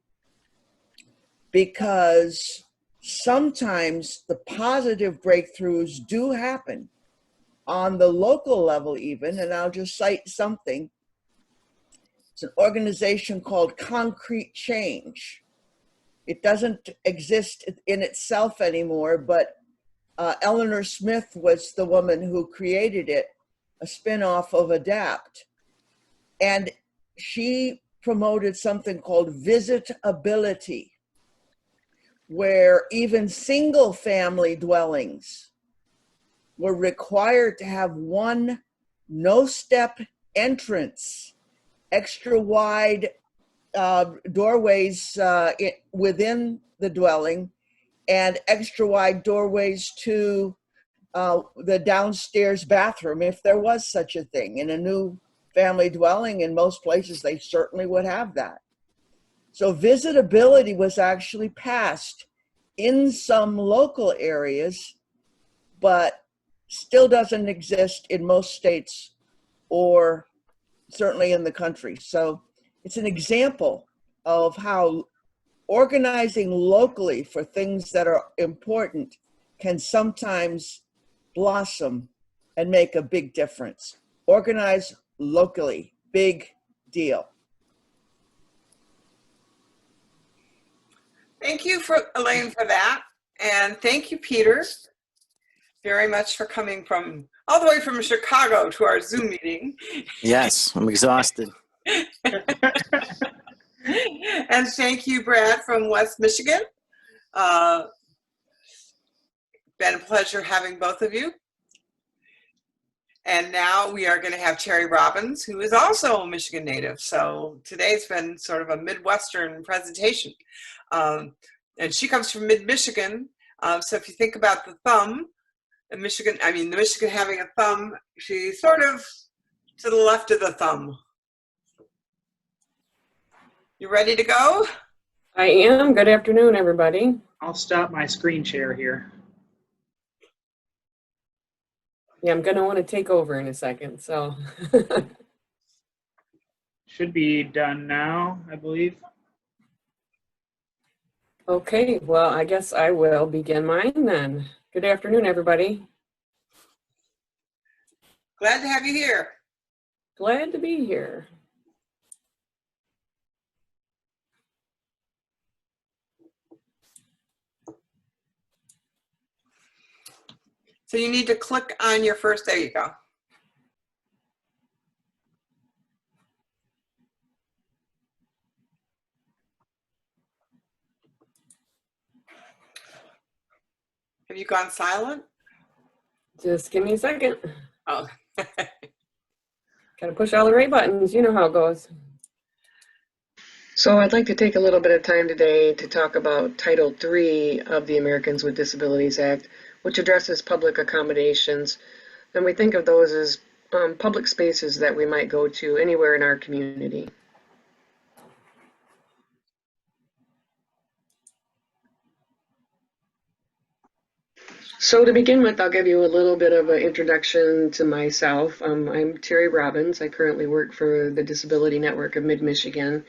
Because sometimes the positive breakthroughs do happen on the local level even, and I'll just cite something. It's an organization called Concrete Change. It doesn't exist in itself anymore, but Eleanor Smith was the woman who created it, a spin-off of ADAPT. And she promoted something called visitability, where even single family dwellings were required to have one no-step entrance, extra wide doorways within the dwelling, and extra wide doorways to the downstairs bathroom, if there was such a thing. In a new family dwelling, in most places, they certainly would have that. So visitability was actually passed in some local areas, but still doesn't exist in most states or certainly in the country. So it's an example of how organizing locally for things that are important can sometimes blossom and make a big difference. Organize locally, big deal. Thank you, Elaine, for that. And thank you, Peter, very much for coming from all the way from Chicago to our Zoom meeting. Yes, I'm exhausted. And thank you, Brad, from West Michigan. Been a pleasure having both of you. And now we are going to have Terry Robbins, who is also a Michigan native. So today's been sort of a Midwestern presentation. And she comes from mid-Michigan. So if you think about the thumb, the Michigan having a thumb, she's sort of to the left of the thumb. You ready to go? I am. Good afternoon, everybody. I'll stop my screen share here. Yeah, I'm going to want to take over in a second, so. Should be done now, I believe. Okay, well, I guess I will begin mine then. Good afternoon, everybody. Glad to have you here. Glad to be here. So you need to click on your first, there you go. Have you gone silent? Just give me a second. Oh. Gotta push all the right buttons. You know how it goes. So I'd like to take a little bit of time today to talk about Title III of the Americans with Disabilities Act, which addresses public accommodations. And we think of those as public spaces that we might go to anywhere in our community. So to begin with, I'll give you a little bit of an introduction to myself. I'm Terry Robbins. I currently work for the Disability Network of Mid-Michigan.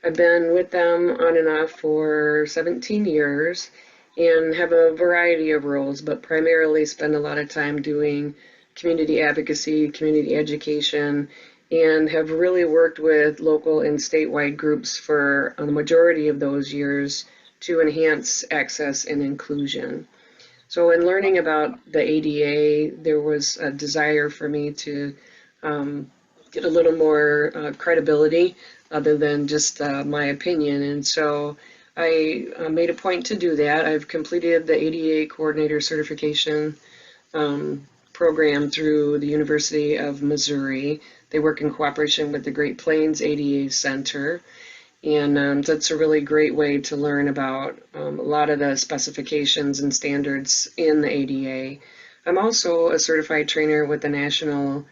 I've been with them on and off for 17 years and have a variety of roles, but primarily spend a lot of time doing community advocacy, community education, and have really worked with local and statewide groups for the majority of those years to enhance access and inclusion. So in learning about the ADA, there was a desire for me to get a little more credibility other than just my opinion. And so I made a point to do that. I've completed the ADA Coordinator Certification program through the University of Missouri. They work in cooperation with the Great Plains ADA Center. And that's a really great way to learn about a lot of the specifications and standards in the ADA. I'm also a certified trainer with the National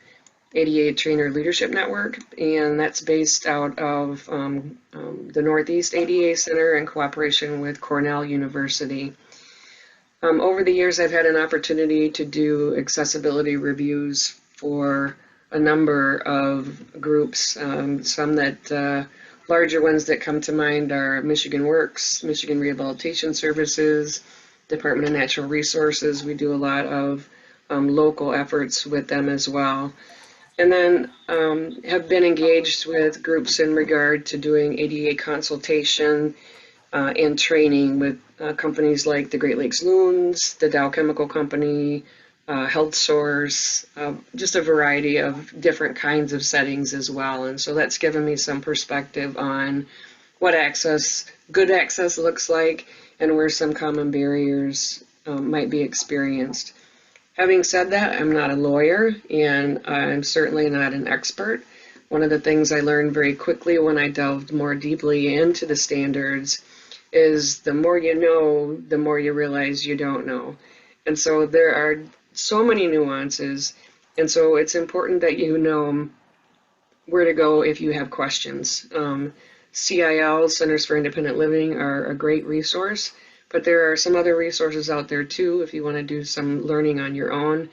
ADA Trainer Leadership Network, and that's based out of the Northeast ADA Center in cooperation with Cornell University. Over the years, I've had an opportunity to do accessibility reviews for a number of groups, some that larger ones that come to mind are Michigan Works, Michigan Rehabilitation Services, Department of Natural Resources. We do a lot of local efforts with them as well. And then have been engaged with groups in regard to doing ADA consultation and training with companies like the Great Lakes Loons, the Dow Chemical Company, Health Source, just a variety of different kinds of settings as well. And so that's given me some perspective on what good access looks like and where some common barriers might be experienced. Having said that, I'm not a lawyer and I'm certainly not an expert. One of the things I learned very quickly when I delved more deeply into the standards is the more you know, the more you realize you don't know. And so there are so many nuances, and so it's important that you know where to go if you have questions. CIL, Centers for Independent Living, are a great resource, but there are some other resources out there too if you want to do some learning on your own,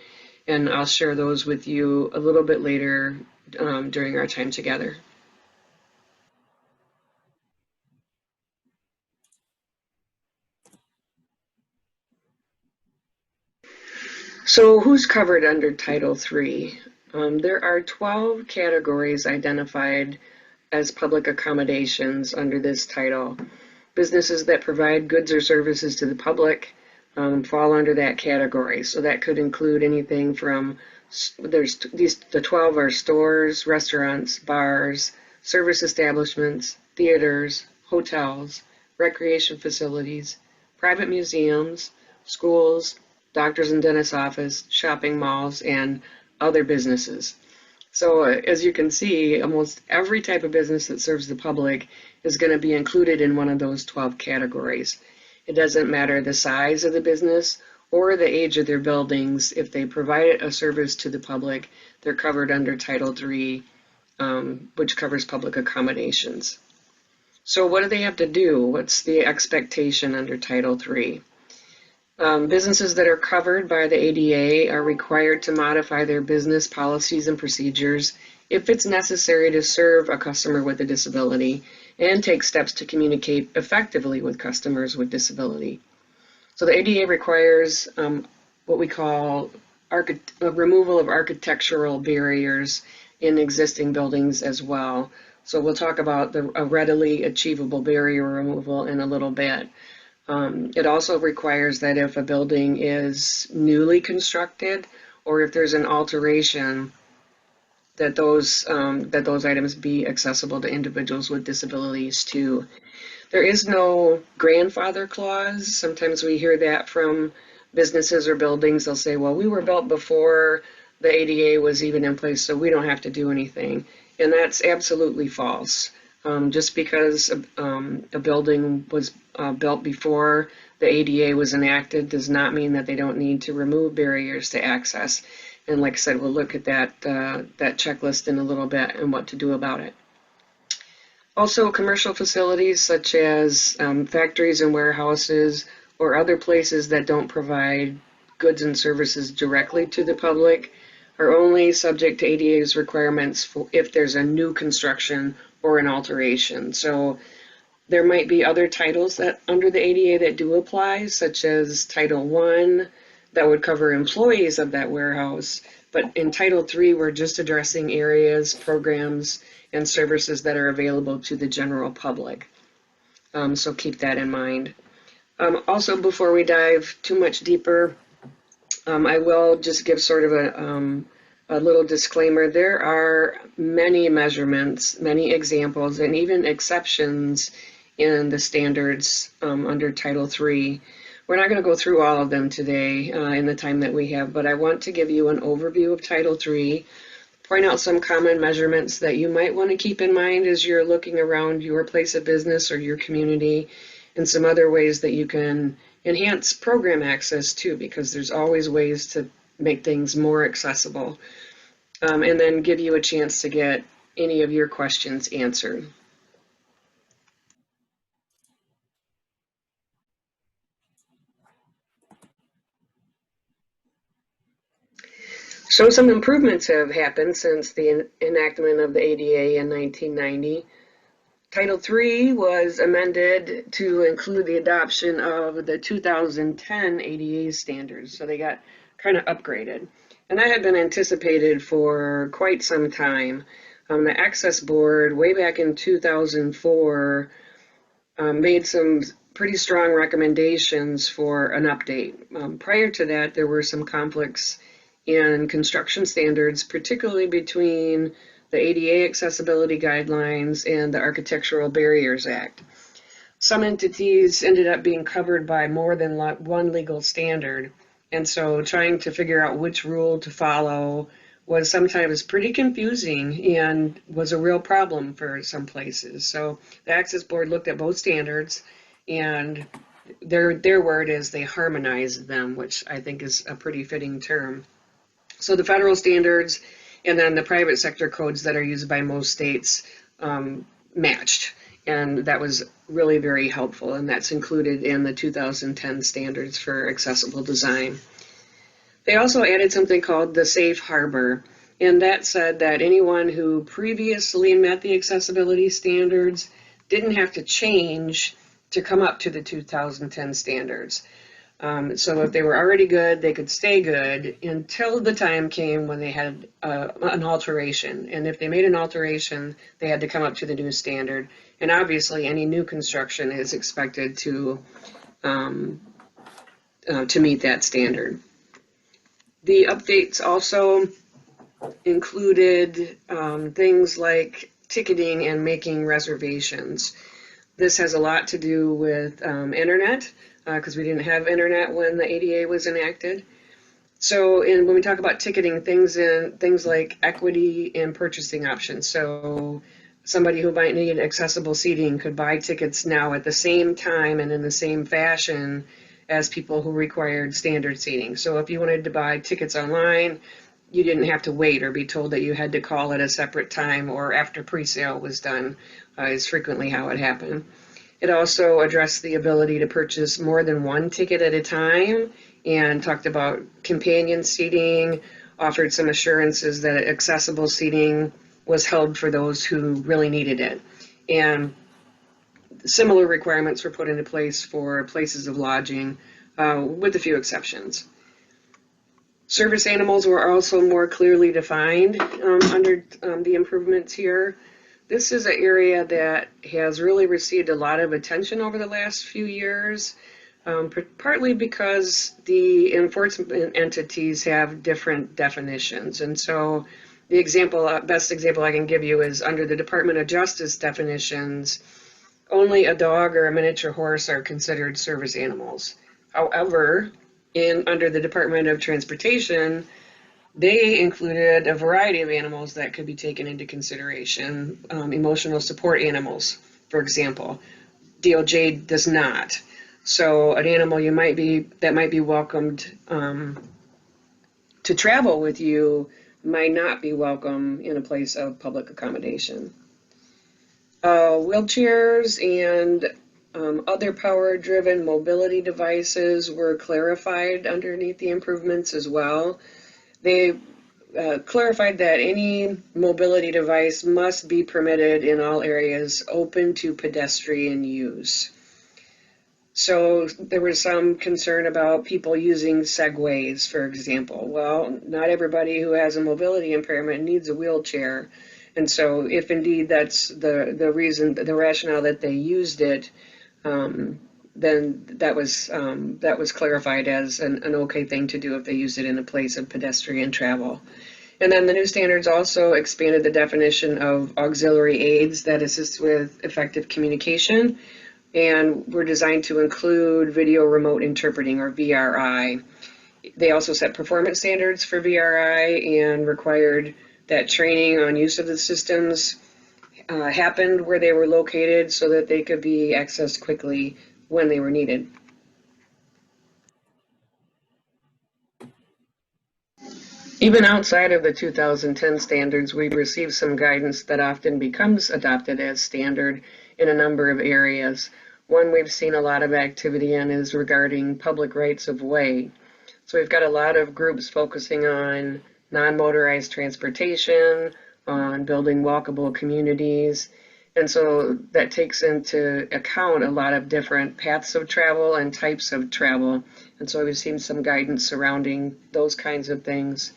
and I'll share those with you a little bit later during our time together. So who's covered under Title III? There are 12 categories identified as public accommodations under this title. Businesses that provide goods or services to the public fall under that category. So that could include anything from, the 12 are stores, restaurants, bars, service establishments, theaters, hotels, recreation facilities, private museums, schools, doctors and dentist office, shopping malls, and other businesses. So as you can see, almost every type of business that serves the public is going to be included in one of those 12 categories. It doesn't matter the size of the business or the age of their buildings. If they provide a service to the public, they're covered under Title III, which covers public accommodations. So what do they have to do? What's the expectation under Title III? Businesses that are covered by the ADA are required to modify their business policies and procedures if it's necessary to serve a customer with a disability and take steps to communicate effectively with customers with disability. So the ADA requires what we call removal of architectural barriers in existing buildings as well. So we'll talk about a readily achievable barrier removal in a little bit. It also requires that if a building is newly constructed or if there's an alteration, that those items be accessible to individuals with disabilities too. There is no grandfather clause. Sometimes we hear that from businesses or buildings. They'll say, well, we were built before the ADA was even in place, so we don't have to do anything. And that's absolutely false. Just because a building was built before the ADA was enacted does not mean that they don't need to remove barriers to access. And like I said, we'll look at that checklist in a little bit and what to do about it. Also, commercial facilities such as factories and warehouses or other places that don't provide goods and services directly to the public are only subject to ADA's requirements for if there's a new construction or an alteration. So there might be other titles that under the ADA that do apply, such as Title I, that would cover employees of that warehouse. But in Title III, we're just addressing areas, programs, and services that are available to the general public. So keep that in mind. Also, before we dive too much deeper, I will just give sort of a little disclaimer. There are many measurements, many examples, and even exceptions in the standards under Title III. We're not going to go through all of them today in the time that we have, but I want to give you an overview of Title III, point out some common measurements that you might want to keep in mind as you're looking around your place of business or your community, and some other ways that you can enhance program access too, because there's always ways to make things more accessible, and then give you a chance to get any of your questions answered. So some improvements have happened since the enactment of the ADA in 1990. Title III was amended to include the adoption of the 2010 ADA standards, so they got kind of upgraded. And that had been anticipated for quite some time. The Access Board, way back in 2004, made some pretty strong recommendations for an update. Prior to that, there were some conflicts in construction standards, particularly between the ADA accessibility guidelines and the Architectural Barriers Act. Some entities ended up being covered by more than one legal standard, and so trying to figure out which rule to follow was sometimes pretty confusing and was a real problem for some places. So the Access Board looked at both standards, and their word is they harmonized them, which I think is a pretty fitting term. So the federal standards and then the private sector codes that are used by most states matched. And that was really very helpful. And that's included in the 2010 standards for accessible design. They also added something called the safe harbor. And that said that anyone who previously met the accessibility standards didn't have to change to come up to the 2010 standards. So if they were already good, they could stay good until the time came when they had an alteration. And if they made an alteration, they had to come up to the new standard. And obviously, any new construction is expected to meet that standard. The updates also included things like ticketing and making reservations. This has a lot to do with internet, because we didn't have internet when the ADA was enacted. So when we talk about ticketing, things like equity and purchasing options. So somebody who might need accessible seating could buy tickets now at the same time and in the same fashion as people who required standard seating. So if you wanted to buy tickets online, you didn't have to wait or be told that you had to call at a separate time or after pre-sale was done, is frequently how it happened. It also addressed the ability to purchase more than one ticket at a time and talked about companion seating, offered some assurances that accessible seating was held for those who really needed it. And similar requirements were put into place for places of lodging, with a few exceptions. Service animals were also more clearly defined under the improvements here. This is an area that has really received a lot of attention over the last few years. Partly because the enforcement entities have different definitions. And so the best example I can give you is under the Department of Justice definitions, only a dog or a miniature horse are considered service animals. However, under the Department of Transportation, they included a variety of animals that could be taken into consideration, emotional support animals, for example. DOJ does not. So an animal that might be welcomed to travel with you might not be welcome in a place of public accommodation. Wheelchairs and other power-driven mobility devices were clarified underneath the improvements as well. They clarified that any mobility device must be permitted in all areas open to pedestrian use. So there was some concern about people using segways, for example. Well, not everybody who has a mobility impairment needs a wheelchair. And so if indeed that's the reason, the rationale that they used it, then that was clarified as an okay thing to do if they used it in a place of pedestrian travel. And then the new standards also expanded the definition of auxiliary aids that assist with effective communication, and were designed to include video remote interpreting, or VRI. They also set performance standards for VRI and required that training on use of the systems happened where they were located so that they could be accessed quickly when they were needed. Even outside of the 2010 standards, we've received some guidance that often becomes adopted as standard in a number of areas. One we've seen a lot of activity in is regarding public rights of way. So we've got a lot of groups focusing on non-motorized transportation, on building walkable communities. And so that takes into account a lot of different paths of travel and types of travel. And so we've seen some guidance surrounding those kinds of things.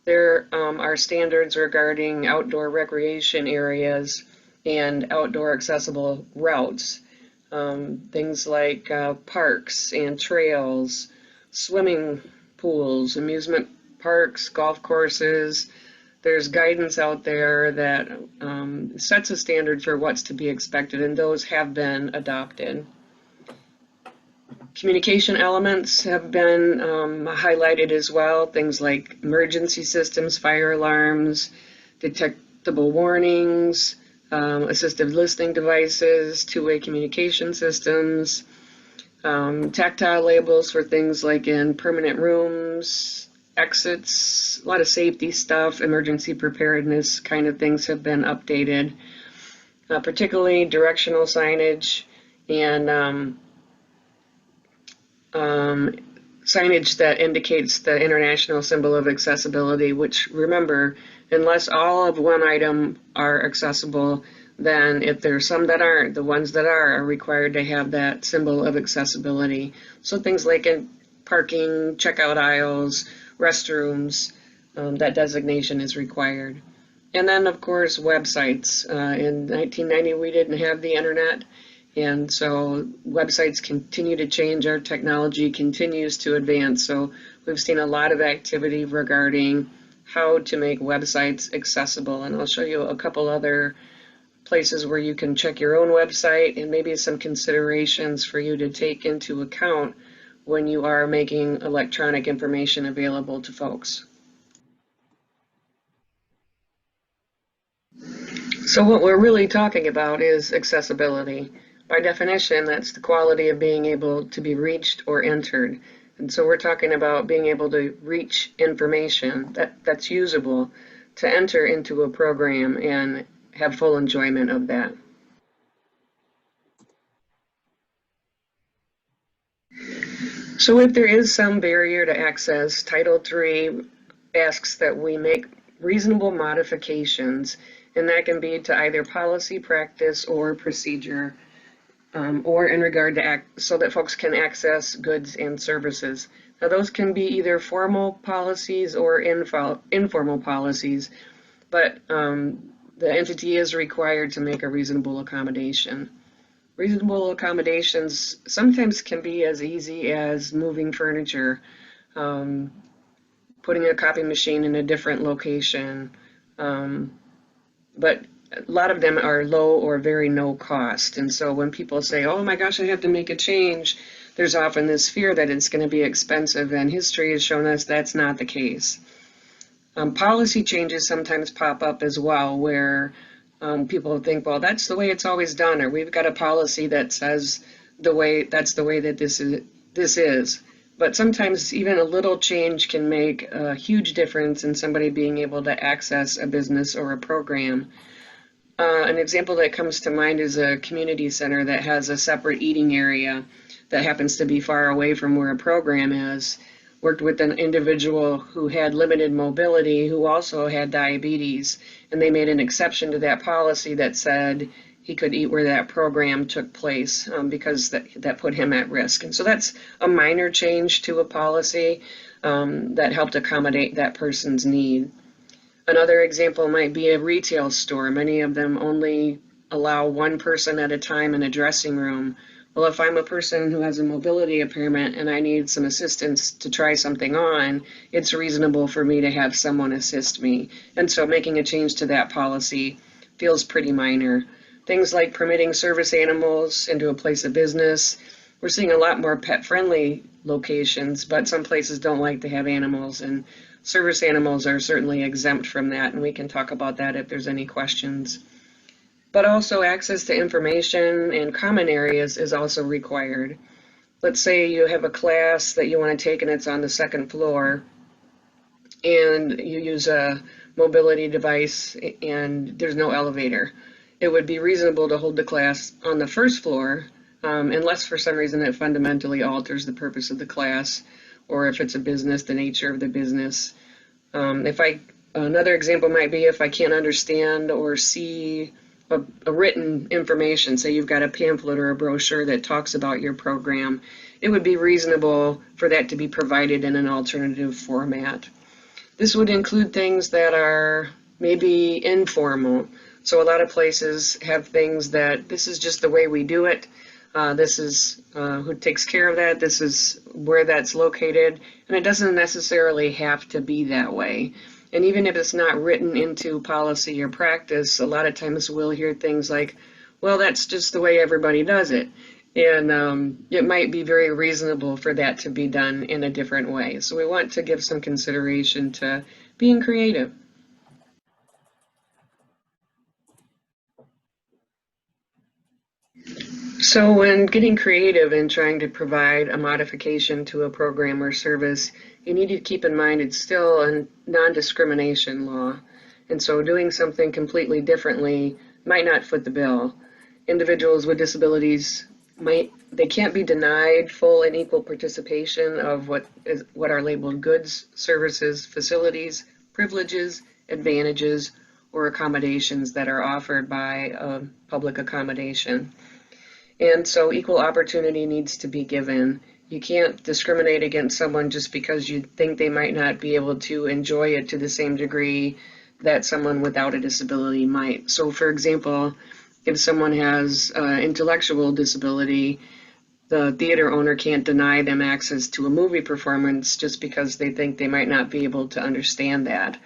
There are standards regarding outdoor recreation areas and outdoor accessible routes. Things like parks and trails, swimming pools, amusement parks, golf courses. There's guidance out there that sets a standard for what's to be expected, and those have been adopted. Communication elements have been highlighted as well, things like emergency systems, fire alarms, detectable warnings, assistive listening devices, two-way communication systems, tactile labels for things like in permanent rooms, exits, a lot of safety stuff, emergency preparedness kind of things have been updated, particularly directional signage and signage that indicates the international symbol of accessibility, which, remember, unless all of one item are accessible, then if there's some that aren't, the ones that are required to have that symbol of accessibility. So things like in parking, checkout aisles, restrooms, that designation is required. And then, of course, websites. In 1990, we didn't have the internet. And so websites continue to change, our technology continues to advance. So we've seen a lot of activity regarding how to make websites accessible. And I'll show you a couple other places where you can check your own website and maybe some considerations for you to take into account when you are making electronic information available to folks. So what we're really talking about is accessibility. By definition, that's the quality of being able to be reached or entered. And so we're talking about being able to reach information that's usable to enter into a program and have full enjoyment of that. So if there is some barrier to access, Title III asks that we make reasonable modifications, and that can be to either policy, practice, or procedure, or in regard to so that folks can access goods and services. Now those can be either formal policies or informal policies, but the entity is required to make a reasonable accommodation. Reasonable accommodations sometimes can be as easy as moving furniture, um, putting a copy machine in a different location, but a lot of them are low or very no cost. And so when people say, oh my gosh, I have to make a change, there's often this fear that it's going to be expensive, and history has shown us that's not the case. Policy changes sometimes pop up as well, where people think, well, that's the way it's always done, or we've got a policy that says that's the way that this is. But sometimes even a little change can make a huge difference in somebody being able to access a business or a program. An example that comes to mind is a community center that has a separate eating area that happens to be far away from where a program is. Worked with an individual who had limited mobility, who also had diabetes, and they made an exception to that policy that said he could eat where that program took place, because that put him at risk. And so that's a minor change to a policy that helped accommodate that person's need. Another example might be a retail store. Many of them only allow one person at a time in a dressing room. Well, if I'm a person who has a mobility impairment and I need some assistance to try something on, it's reasonable for me to have someone assist me. And so making a change to that policy feels pretty minor. Things like permitting service animals into a place of business. We're seeing a lot more pet-friendly locations, but some places don't like to have animals, and service animals are certainly exempt from that, and we can talk about that if there's any questions. But also access to information and common areas is also required. Let's say you have a class that you want to take and it's on the second floor, and you use a mobility device and there's no elevator. It would be reasonable to hold the class on the first floor, unless for some reason it fundamentally alters the purpose of the class, or if it's a business, the nature of the business. Another example might be if I can't understand or see a written information, say you've got a pamphlet or a brochure that talks about your program, it would be reasonable for that to be provided in an alternative format. This would include things that are maybe informal. So a lot of places have things that this is just the way we do it. This is who takes care of that. This is where that's located. And it doesn't necessarily have to be that way. And even if it's not written into policy or practice, a lot of times we'll hear things like, well, that's just the way everybody does it. And it might be very reasonable for that to be done in a different way. So we want to give some consideration to being creative. So when getting creative and trying to provide a modification to a program or service, you need to keep in mind it's still a non-discrimination law. And so doing something completely differently might not foot the bill. Individuals with disabilities they can't be denied full and equal participation of what are labeled goods, services, facilities, privileges, advantages, or accommodations that are offered by a public accommodation. And so equal opportunity needs to be given. You can't discriminate against someone just because you think they might not be able to enjoy it to the same degree that someone without a disability might. So for example, if someone has intellectual disability, the theater owner can't deny them access to a movie performance just because they think they might not be able to understand that.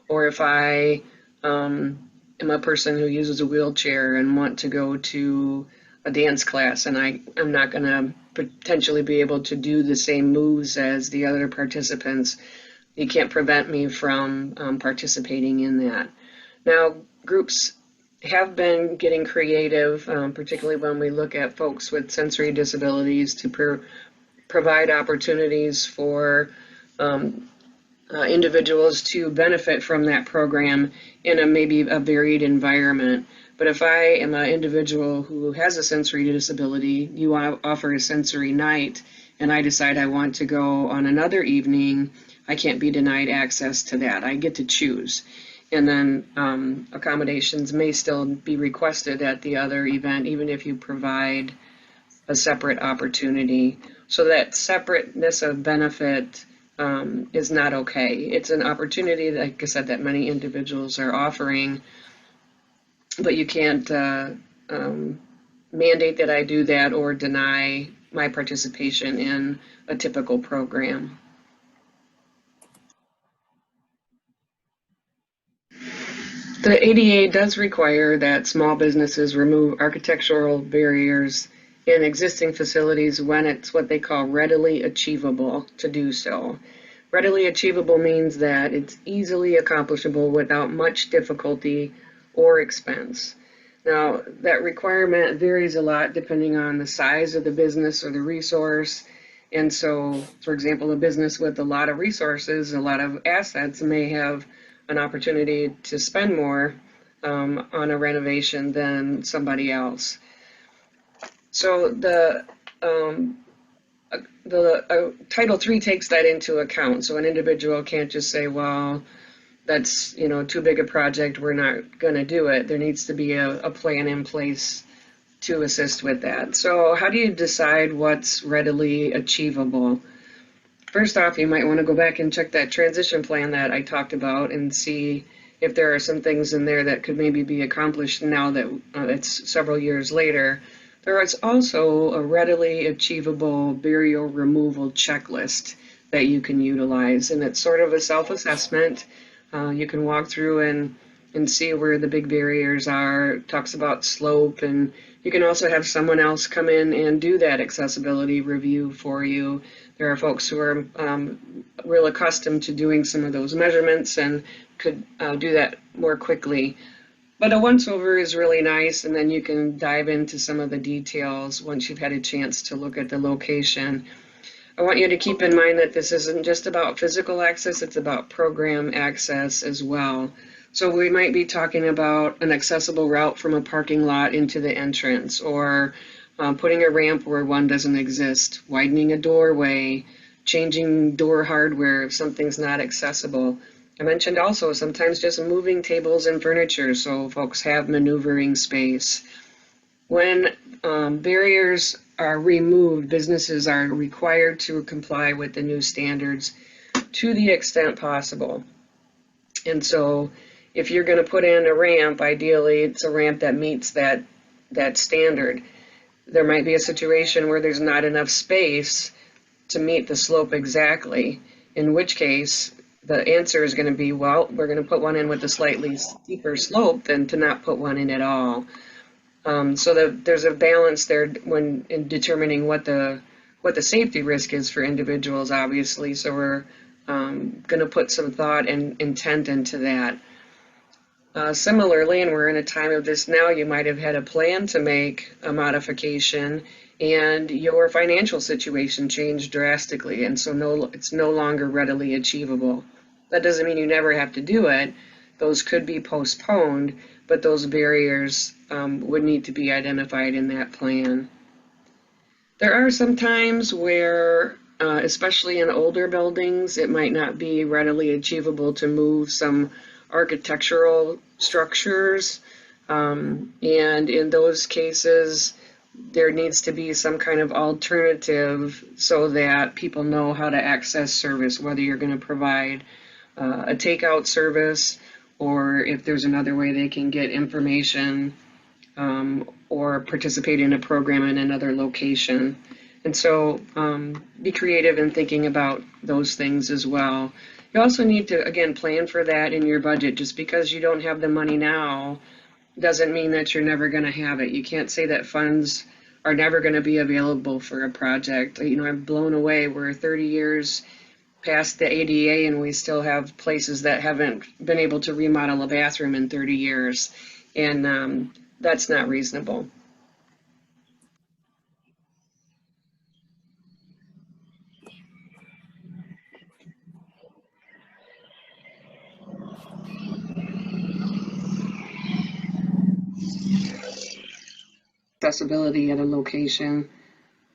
Or if I am a person who uses a wheelchair and want to go to a dance class, and I'm not going to potentially be able to do the same moves as the other participants, you can't prevent me from participating in that. Now, groups have been getting creative, particularly when we look at folks with sensory disabilities, to provide opportunities for individuals to benefit from that program in maybe a varied environment. But if I am an individual who has a sensory disability, you offer a sensory night, and I decide I want to go on another evening, I can't be denied access to that. I get to choose. And then accommodations may still be requested at the other event, even if you provide a separate opportunity. So that separateness of benefit is not okay. It's an opportunity, like I said, that many individuals are offering, but you can't mandate that I do that or deny my participation in a typical program. The ADA does require that small businesses remove architectural barriers in existing facilities when it's what they call readily achievable to do so. Readily achievable means that it's easily accomplishable without much difficulty or expense. Now, that requirement varies a lot depending on the size of the business or the resource. And so, for example, a business with a lot of resources, a lot of assets may have an opportunity to spend more on a renovation than somebody else. So the Title III takes that into account. So an individual can't just say, well, that's, too big a project, we're not going to do it. There needs to be a plan in place to assist with that. So how do you decide what's readily achievable? First off, you might want to go back and check that transition plan that I talked about and see if there are some things in there that could maybe be accomplished now that it's several years later. There is also a readily achievable barrier removal checklist that you can utilize, and it's sort of a self-assessment. You can walk through and see where the big barriers are. It talks about slope, and you can also have someone else come in and do that accessibility review for you. There are folks who are real accustomed to doing some of those measurements and could do that more quickly. But a once-over is really nice, and then you can dive into some of the details once you've had a chance to look at the location. I want you to keep in mind that this isn't just about physical access, it's about program access as well. So we might be talking about an accessible route from a parking lot into the entrance, or putting a ramp where one doesn't exist, widening a doorway, changing door hardware if something's not accessible. I mentioned also sometimes just moving tables and furniture so folks have maneuvering space. When barriers are removed, businesses are required to comply with the new standards to the extent possible. And so if you're going to put in a ramp, ideally it's a ramp that meets that standard. There might be a situation where there's not enough space to meet the slope exactly, in which case the answer is going to be, well, we're going to put one in with a slightly steeper slope than to not put one in at all. So there's a balance there when in determining what the safety risk is for individuals, obviously. So we're going to put some thought and intent into that. Similarly, and we're in a time of this now, you might have had a plan to make a modification and your financial situation changed drastically, and so it's no longer readily achievable. That doesn't mean you never have to do it. Those could be postponed, but those barriers would need to be identified in that plan. There are some times where, especially in older buildings, it might not be readily achievable to move some architectural structures, and in those cases there needs to be some kind of alternative so that people know how to access service, whether you're going to provide a takeout service or if there's another way they can get information or participate in a program in another location. And so be creative in thinking about those things as well. You also need to, again, plan for that in your budget. Just because you don't have the money now doesn't mean that you're never going to have it. You can't say that funds are never going to be available for a project. I'm blown away. We're 30 years past the ADA and we still have places that haven't been able to remodel a bathroom in 30 years. And that's not reasonable. Accessibility at a location,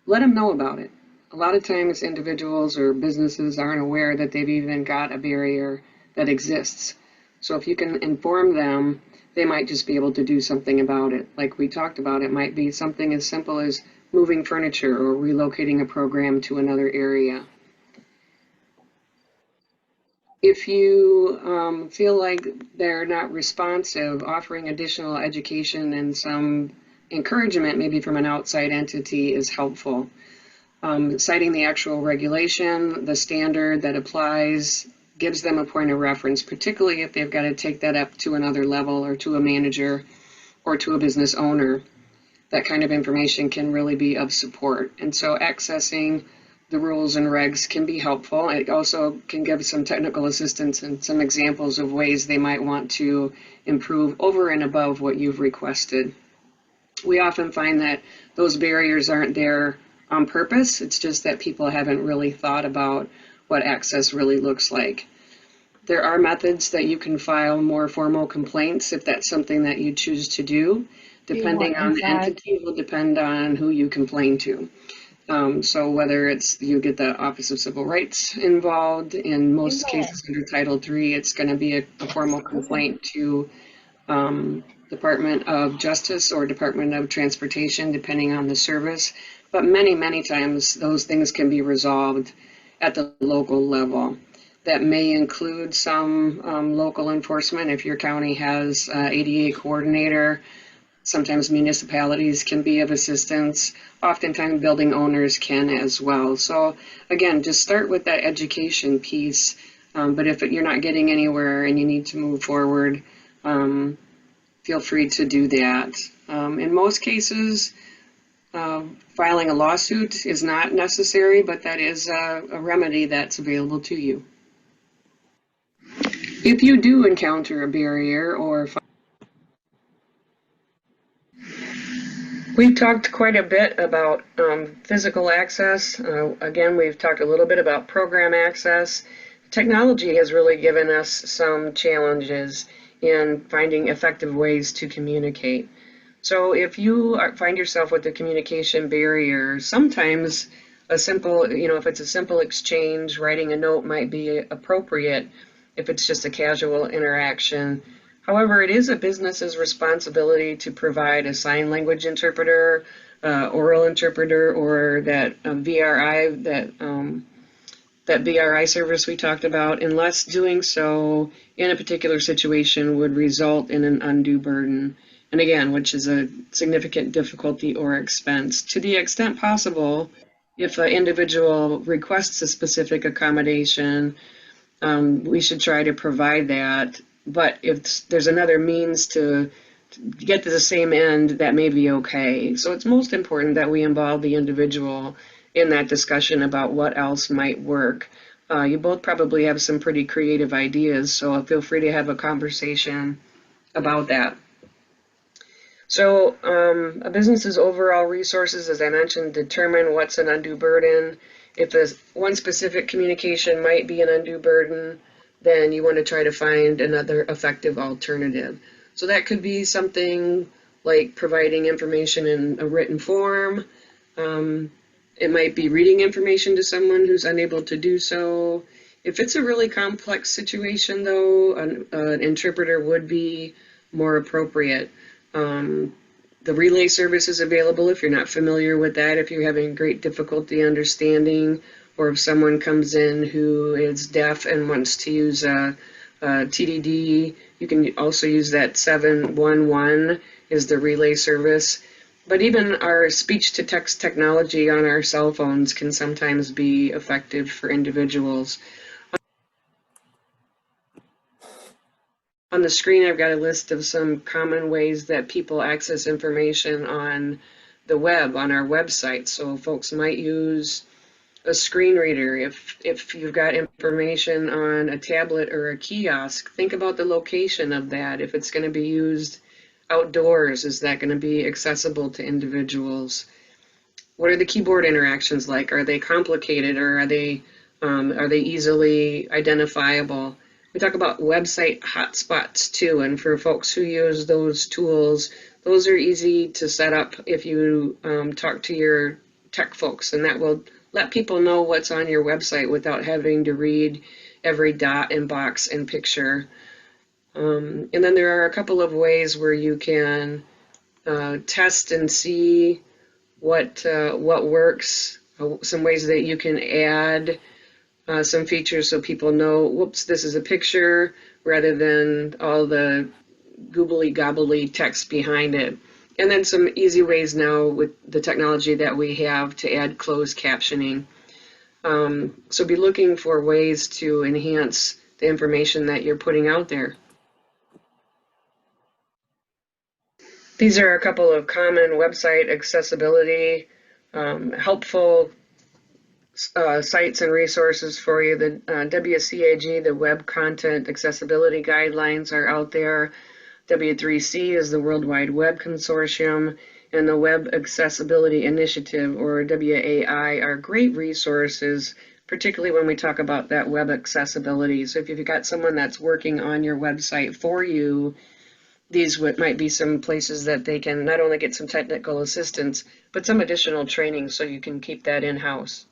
let them know about it. A lot of times individuals or businesses aren't aware that they've even got a barrier that exists. So if you can inform them, they might just be able to do something about it. Like we talked about, it might be something as simple as moving furniture or relocating a program to another area. If you feel like they're not responsive, offering additional education and some encouragement maybe from an outside entity is helpful. Citing the actual regulation, the standard that applies, gives them a point of reference, particularly if they've got to take that up to another level or to a manager or to a business owner. That kind of information can really be of support. And so accessing the rules and regs can be helpful. It also can give some technical assistance and some examples of ways they might want to improve over and above what you've requested. We often find that those barriers aren't there on purpose. It's just that people haven't really thought about what access really looks like. There are methods that you can file more formal complaints if that's something that you choose to do. Depending on the entity, will depend on who you complain to. So whether it's you get the Office of Civil Rights involved, in most cases under Title III, it's going to be a formal complaint to Department of Justice or Department of Transportation, depending on the service. But many, many times those things can be resolved at the local level. That may include some local enforcement. If your county has ADA coordinator, sometimes municipalities can be of assistance. Oftentimes building owners can as well. So again, just start with that education piece. But if you're not getting anywhere and you need to move forward, feel free to do that. In most cases, filing a lawsuit is not necessary, but that is a remedy that's available to you. If you do encounter a barrier or we've talked quite a bit about physical access. Again, we've talked a little bit about program access. Technology has really given us some challenges in finding effective ways to communicate. So if you find yourself with a communication barrier, sometimes a simple, if it's a simple exchange, writing a note might be appropriate if it's just a casual interaction. However, it is a business's responsibility to provide a sign language interpreter, oral interpreter, or that VRI, that BRI service we talked about, unless doing so in a particular situation would result in an undue burden. And again, which is a significant difficulty or expense. To the extent possible, if an individual requests a specific accommodation, we should try to provide that. But if there's another means to get to the same end, that may be okay. So it's most important that we involve the individual in that discussion about what else might work. You both probably have some pretty creative ideas, so feel free to have a conversation about that. So a business's overall resources, as I mentioned, determine what's an undue burden. If one specific communication might be an undue burden, then you want to try to find another effective alternative. So that could be something like providing information in a written form. It might be reading information to someone who's unable to do so. If it's a really complex situation, though, an interpreter would be more appropriate. The relay service is available if you're not familiar with that, if you're having great difficulty understanding, or if someone comes in who is deaf and wants to use a TDD, you can also use that 711 is the relay service. But even our speech-to-text technology on our cell phones can sometimes be effective for individuals. On the screen, I've got a list of some common ways that people access information on the web, on our website. So folks might use a screen reader. If you've got information on a tablet or a kiosk, think about the location of that. If it's going to be used outdoors, is that going to be accessible to individuals? What are the keyboard interactions like? Are they complicated, or are they easily identifiable? We talk about website hotspots too, and for folks who use those tools, those are easy to set up if you talk to your tech folks, and that will let people know what's on your website without having to read every dot and box and picture. And then there are a couple of ways where you can test and see what works, some ways that you can add some features so people know, whoops, this is a picture, rather than all the googly gobbly text behind it. And then some easy ways now with the technology that we have to add closed captioning. So be looking for ways to enhance the information that you're putting out there. These are a couple of common website accessibility, helpful sites and resources for you. The WCAG, the Web Content Accessibility Guidelines, are out there. W3C is the World Wide Web Consortium, and the Web Accessibility Initiative, or WAI, are great resources, particularly when we talk about that web accessibility. So if you've got someone that's working on your website for you, these might be some places that they can not only get some technical assistance, but some additional training so you can keep that in-house.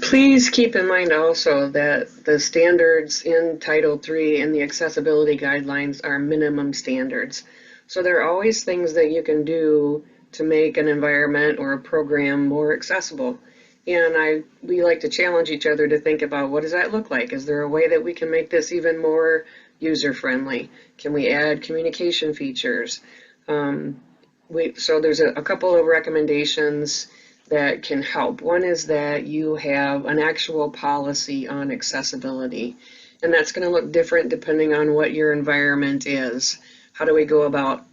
Please keep in mind also that the standards in Title III and the accessibility guidelines are minimum standards. So there are always things that you can do to make an environment or a program more accessible. And we like to challenge each other to think about, what does that look like? Is there a way that we can make this even more user-friendly? Can we add communication features? So there's a couple of recommendations that can help. One is that you have an actual policy on accessibility, and that's going to look different depending on what your environment is. How do we go about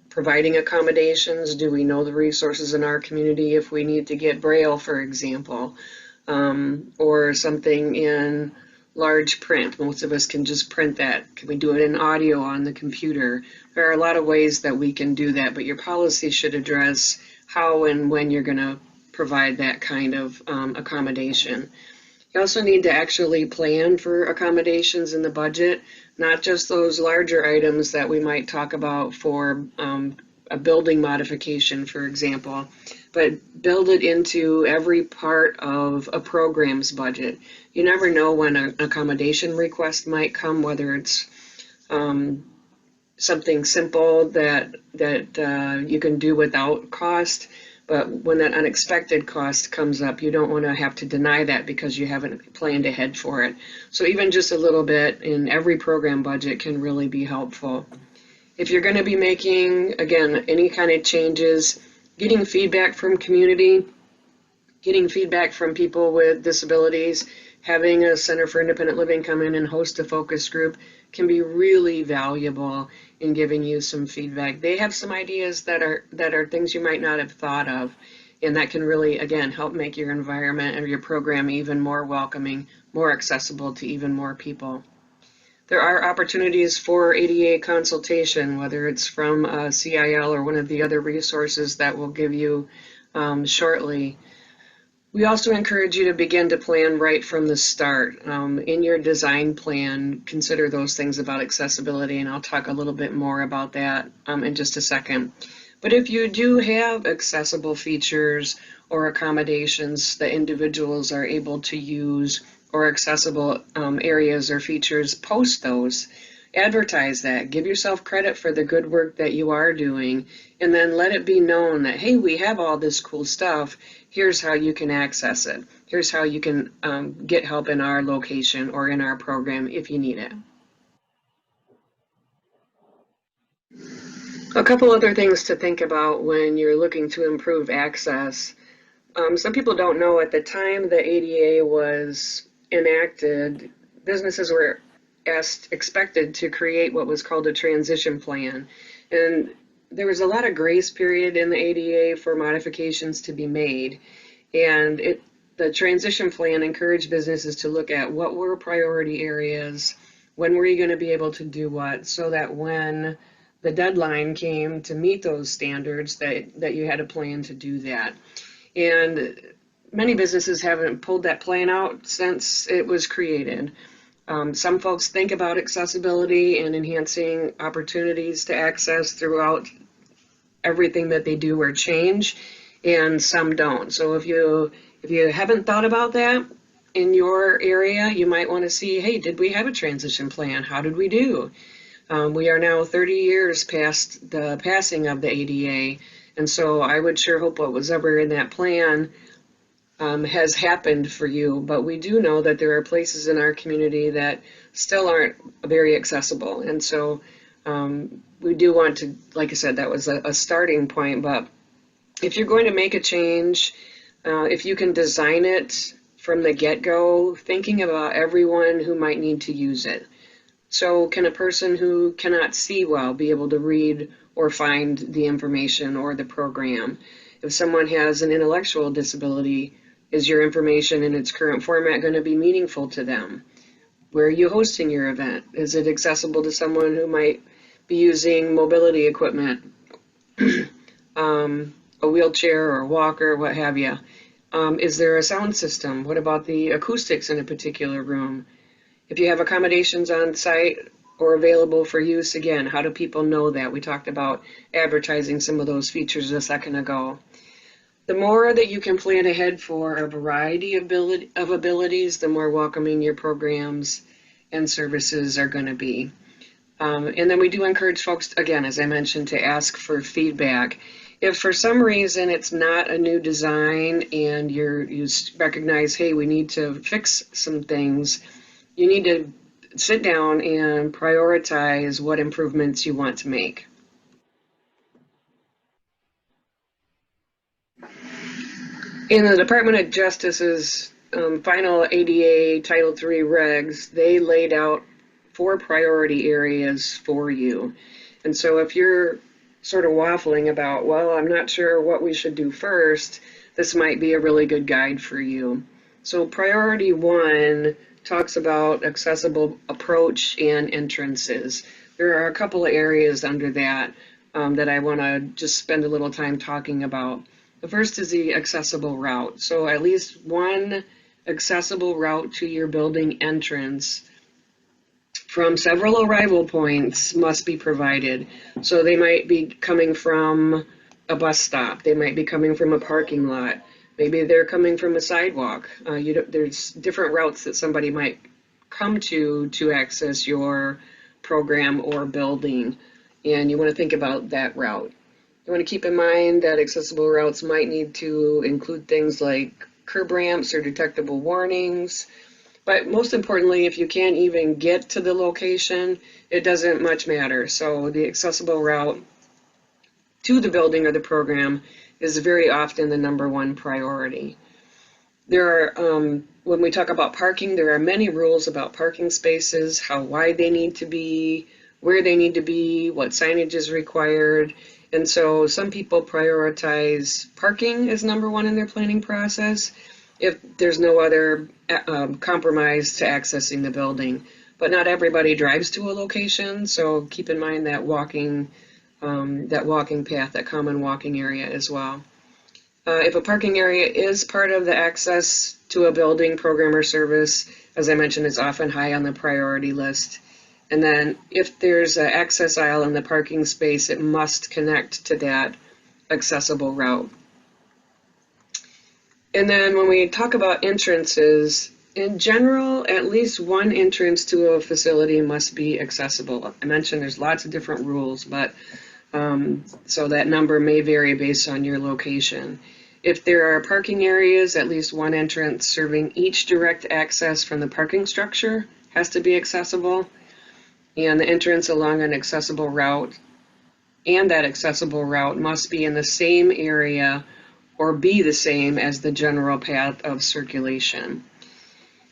providing accommodations? Do we know the resources in our community if we need to get Braille, for example, or something in large print? Most of us can just print that. Can we do it in audio on the computer? There are a lot of ways that we can do that, but your policy should address how and when you're going to provide that kind of accommodation. You also need to actually plan for accommodations in the budget, not just those larger items that we might talk about for a building modification, for example, but build it into every part of a program's budget. You never know when an accommodation request might come, whether it's something simple that you can do without cost, but when that unexpected cost comes up, you don't want to have to deny that because you haven't planned ahead for it. So even just a little bit in every program budget can really be helpful. If you're going to be making, again, any kind of changes, getting feedback from community, getting feedback from people with disabilities, having a Center for Independent Living come in and host a focus group can be really valuable in giving you some feedback. They have some ideas that are things you might not have thought of, and that can really, again, help make your environment or your program even more welcoming, more accessible to even more people. There are opportunities for ADA consultation, whether it's from CIL or one of the other resources that we'll give you shortly. We also encourage you to begin to plan right from the start. In your design plan, consider those things about accessibility, and I'll talk a little bit more about that in just a second. But if you do have accessible features or accommodations that individuals are able to use, or accessible areas or features, post those. Advertise that. Give yourself credit for the good work that you are doing, and then let it be known that, hey, we have all this cool stuff. Here's how you can access it. Here's how you can get help in our location or in our program if you need it. A couple other things to think about when you're looking to improve access. Some people don't know, at the time the ADA was enacted, businesses were expected to create what was called a transition plan. And there was a lot of grace period in the ADA for modifications to be made. And the transition plan encouraged businesses to look at what were priority areas, when were you going to be able to do what, so that when the deadline came to meet those standards, that you had a plan to do that. And many businesses haven't pulled that plan out since it was created. Some folks think about accessibility and enhancing opportunities to access throughout everything that they do or change, and some don't. So if you haven't thought about that in your area, you might want to see, hey, did we have a transition plan? How did we do? We are now 30 years past the passing of the ADA, and so I would sure hope what was ever in that plan has happened for you. But we do know that there are places in our community that still aren't very accessible, and so We do want to, like I said, that was a starting point, but if you're going to make a change, if you can design it from the get-go, thinking about everyone who might need to use it. So can a person who cannot see well be able to read or find the information or the program? If someone has an intellectual disability, is your information in its current format going to be meaningful to them? Where are you hosting your event? Is it accessible to someone who might be using mobility equipment, a wheelchair or a walker, what have you? Is there a sound system? What about the acoustics in a particular room? If you have accommodations on site or available for use, again, how do people know that? We talked about advertising some of those features a second ago. The more that you can plan ahead for a variety of abilities, the more welcoming your programs and services are going to be. And then we do encourage folks, again, as I mentioned, to ask for feedback. If for some reason it's not a new design and you recognize, hey, we need to fix some things, you need to sit down and prioritize what improvements you want to make. In the Department of Justice's final ADA Title III regs, they laid out 4 priority areas for you. And so if you're sort of waffling about, well, I'm not sure what we should do first, this might be a really good guide for you. So priority 1 talks about accessible approach and entrances. There are a couple of areas under that that I want to just spend a little time talking about. The first is the accessible route. So at least one accessible route to your building entrance from several arrival points must be provided. So they might be coming from a bus stop. They might be coming from a parking lot. Maybe they're coming from a sidewalk. There's different routes that somebody might come to access your program or building. And you want to think about that route. You want to keep in mind that accessible routes might need to include things like curb ramps or detectable warnings. But most importantly, if you can't even get to the location, it doesn't much matter. So the accessible route to the building or the program is very often the #1 priority. There are, when we talk about parking, there are many rules about parking spaces, how wide they need to be, where they need to be, what signage is required. And so some people prioritize parking as #1 in their planning process if there's no other compromise to accessing the building. But not everybody drives to a location, so keep in mind that walking path, that common walking area as well. If a parking area is part of the access to a building, program, or service, as I mentioned, it's often high on the priority list. And then if there's an access aisle in the parking space, it must connect to that accessible route. And then when we talk about entrances, in general, at least one entrance to a facility must be accessible. I mentioned there's lots of different rules, but so that number may vary based on your location. If there are parking areas, at least one entrance serving each direct access from the parking structure has to be accessible. And the entrance along an accessible route and that accessible route must be in the same area or be the same as the general path of circulation.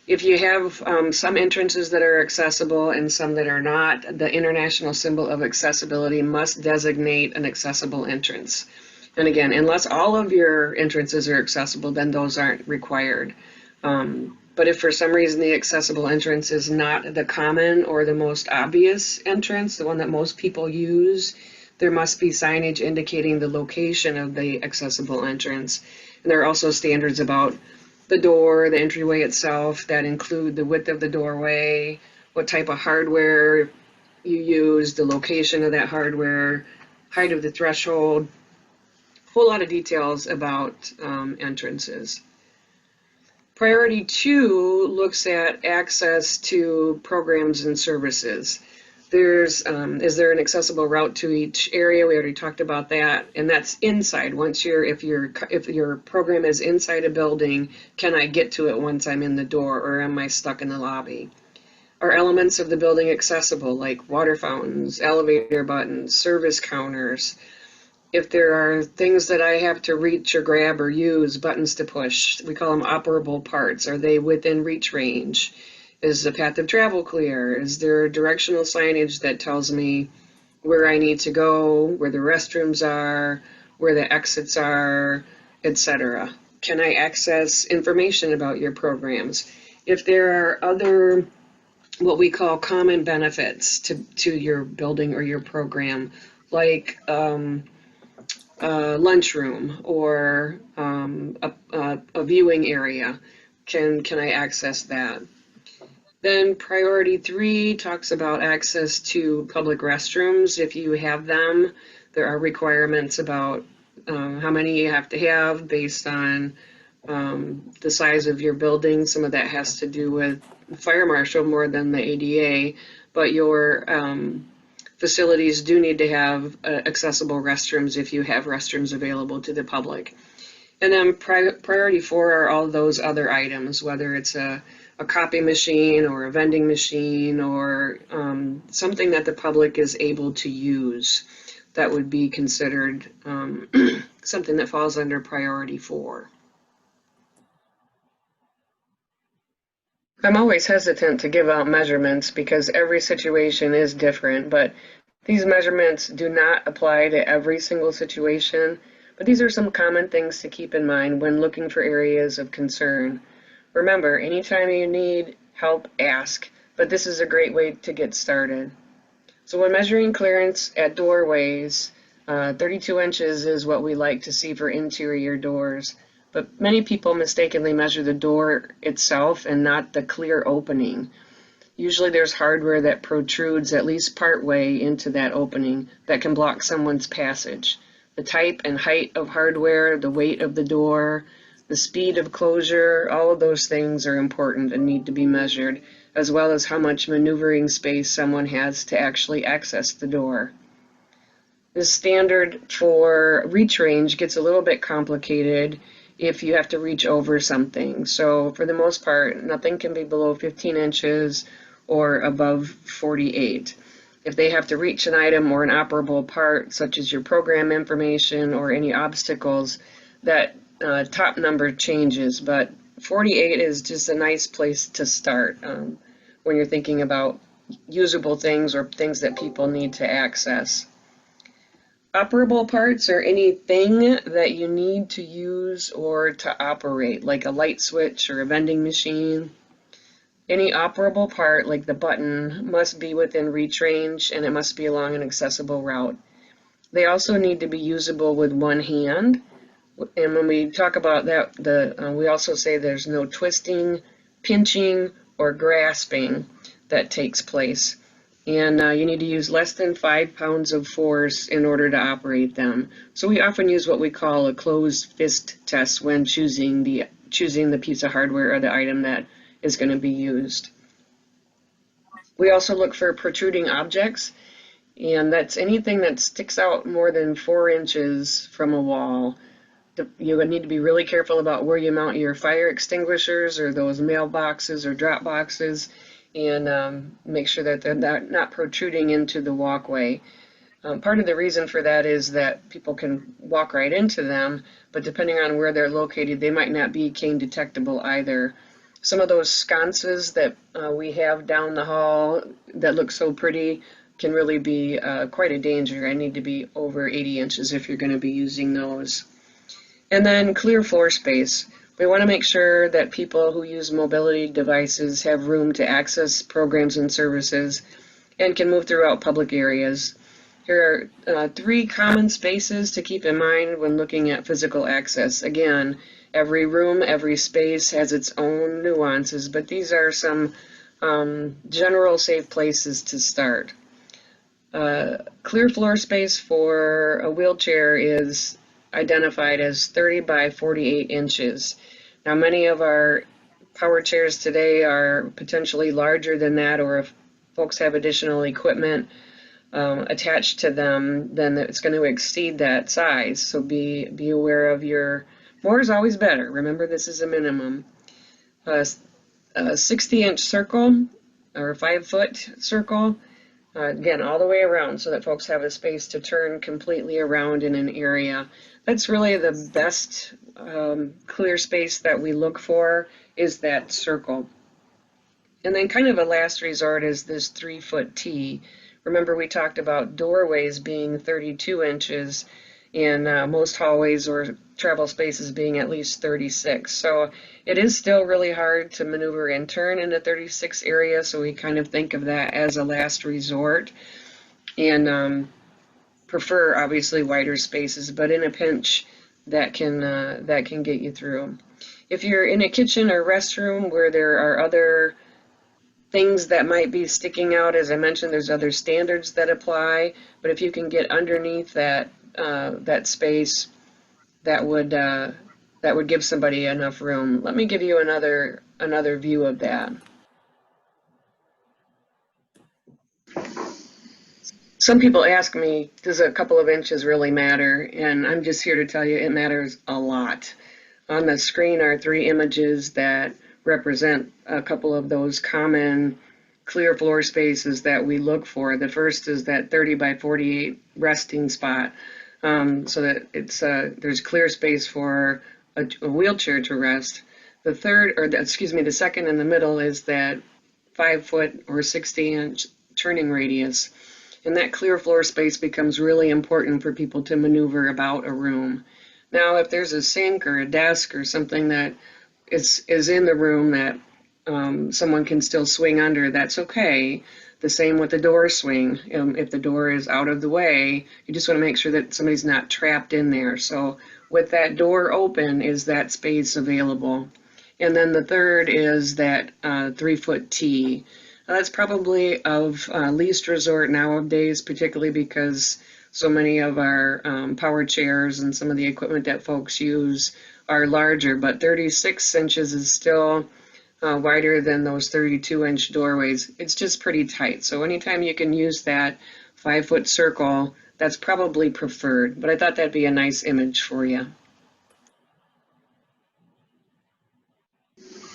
If you have some entrances that are accessible and some that are not, the international symbol of accessibility must designate an accessible entrance. And again, unless all of your entrances are accessible, then those aren't required. But if for some reason the accessible entrance is not the common or the most obvious entrance, the one that most people use, there must be signage indicating the location of the accessible entrance. And there are also standards about the door, the entryway itself, that include the width of the doorway, what type of hardware you use, the location of that hardware, height of the threshold, a whole lot of details about entrances. Priority 2 looks at access to programs and services. Is there an accessible route to each area? We already talked about that, and that's inside. If your program is inside a building, can I get to it once I'm in the door, or am I stuck in the lobby? Are elements of the building accessible, like water fountains, elevator buttons, service counters? If there are things that I have to reach or grab or use, buttons to push, we call them operable parts. Are they within reach range? Is the path of travel clear? Is there directional signage that tells me where I need to go, where the restrooms are, where the exits are, etc.? Can I access information about your programs? If there are other what we call common benefits to your building or your program, like lunchroom or a viewing area, can I access that? Then priority 3 talks about access to public restrooms. If you have them, there are requirements about how many you have to have based on the size of your building. Some of that has to do with fire marshal more than the ADA, but your facilities do need to have accessible restrooms if you have restrooms available to the public. And then priority 4 are all those other items, whether it's a copy machine or a vending machine or something that the public is able to use. That would be considered something that falls under priority 4. I'm always hesitant to give out measurements because every situation is different, but these measurements do not apply to every single situation. But these are some common things to keep in mind when looking for areas of concern. Remember, anytime you need help, ask, but this is a great way to get started. So when measuring clearance at doorways, 32 inches is what we like to see for interior doors. But many people mistakenly measure the door itself and not the clear opening. Usually there's hardware that protrudes at least part way into that opening that can block someone's passage. The type and height of hardware, the weight of the door, the speed of closure, all of those things are important and need to be measured, as well as how much maneuvering space someone has to actually access the door. The standard for reach range gets a little bit complicated if you have to reach over something. So for the most part, nothing can be below 15 inches or above 48. If they have to reach an item or an operable part, such as your program information or any obstacles, that top number changes, but 48 is just a nice place to start when you're thinking about usable things or things that people need to access. Operable parts are anything that you need to use or to operate, like a light switch or a vending machine. Any operable part, like the button, must be within reach range and it must be along an accessible route. They also need to be usable with one hand. And when we talk about that, we also say there's no twisting, pinching, or grasping that takes place. And you need to use less than 5 pounds of force in order to operate them. So we often use what we call a closed fist test when choosing the piece of hardware or the item that is going to be used. We also look for protruding objects, and that's anything that sticks out more than 4 inches from a wall. You need to be really careful about where you mount your fire extinguishers or those mailboxes or drop boxes, and make sure that they're not protruding into the walkway. Part of the reason for that is that people can walk right into them, but depending on where they're located, they might not be cane detectable either. Some of those sconces that we have down the hall that look so pretty can really be quite a danger. I need to be over 80 inches if you're going to be using those. And then clear floor space. We want to make sure that people who use mobility devices have room to access programs and services and can move throughout public areas. Here are 3 common spaces to keep in mind when looking at physical access. Again, every room, every space has its own nuances, but these are some general safe places to start. Clear floor space for a wheelchair is identified as 30 by 48 inches. Now, many of our power chairs today are potentially larger than that, or if folks have additional equipment attached to them, then it's going to exceed that size. So be aware of your, more is always better. Remember, this is a minimum. A 60-inch circle or a 5-foot circle. Again, all the way around so that folks have a space to turn completely around in an area. That's really the best clear space that we look for, is that circle. And then kind of a last resort is this 3-foot T. Remember, we talked about doorways being 32 inches and most hallways or travel spaces being at least 36. So it is still really hard to maneuver and turn in a 36 area. So we kind of think of that as a last resort, and prefer obviously wider spaces, but in a pinch that can get you through. If you're in a kitchen or restroom where there are other things that might be sticking out, as I mentioned, there's other standards that apply, but if you can get underneath that that space, that would give somebody enough room. Let me give you another view of that. Some people ask me, does a couple of inches really matter? And I'm just here to tell you it matters a lot. On the screen are 3 images that represent a couple of those common clear floor spaces that we look for. The first is that 30 by 48 resting spot, so that it's there's clear space for a wheelchair to rest. The second in the middle is that 5-foot or 60-inch turning radius. And that clear floor space becomes really important for people to maneuver about a room. Now, if there's a sink or a desk or something that is in the room that someone can still swing under, that's okay. The same with the door swing. If the door is out of the way, you just want to make sure that somebody's not trapped in there. So with that door open, is that space available? And then the third is that 3-foot T. That's probably of least resort nowadays, particularly because so many of our power chairs and some of the equipment that folks use are larger, but 36 inches is still wider than those 32-inch doorways. It's just pretty tight. So anytime you can use that 5-foot circle, that's probably preferred. But I thought that'd be a nice image for you.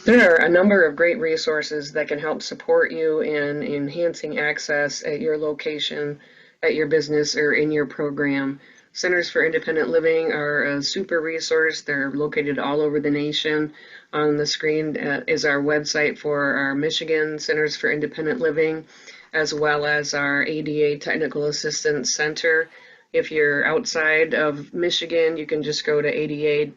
There are a number of great resources that can help support you in enhancing access at your location, at your business, or in your program. Centers for Independent Living are a super resource. They're located all over the nation. On the screen is our website for our Michigan Centers for Independent Living, as well as our ADA Technical Assistance Center. If you're outside of Michigan, you can just go to adata.org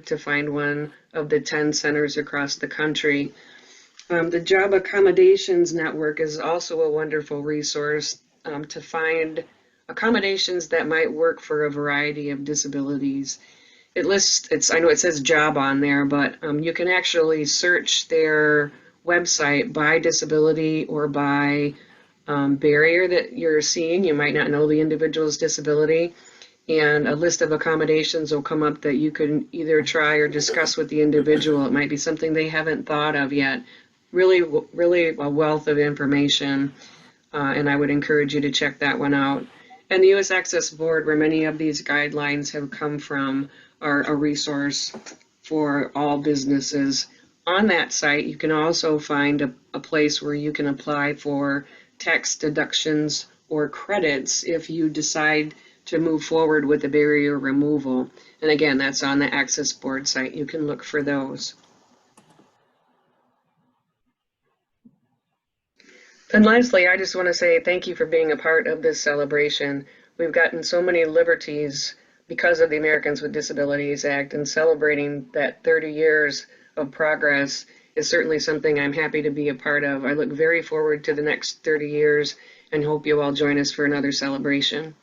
to find one of the 10 centers across the country. The Job Accommodations Network is also a wonderful resource to find accommodations that might work for a variety of disabilities. It lists, I know it says job on there, but you can actually search their website by disability or by barrier that you're seeing. You might not know the individual's disability, and a list of accommodations will come up that you can either try or discuss with the individual. It might be something they haven't thought of yet. Really, really a wealth of information, and I would encourage you to check that one out. And the U.S. Access Board, where many of these guidelines have come from, are a resource for all businesses. On that site, you can also find a place where you can apply for tax deductions or credits if you decide to move forward with the barrier removal. And again, that's on the Access Board site. You can look for those. And lastly, I just want to say thank you for being a part of this celebration. We've gotten so many liberties because of the Americans with Disabilities Act, and celebrating that 30 years of progress is certainly something I'm happy to be a part of. I look very forward to the next 30 years and hope you all join us for another celebration.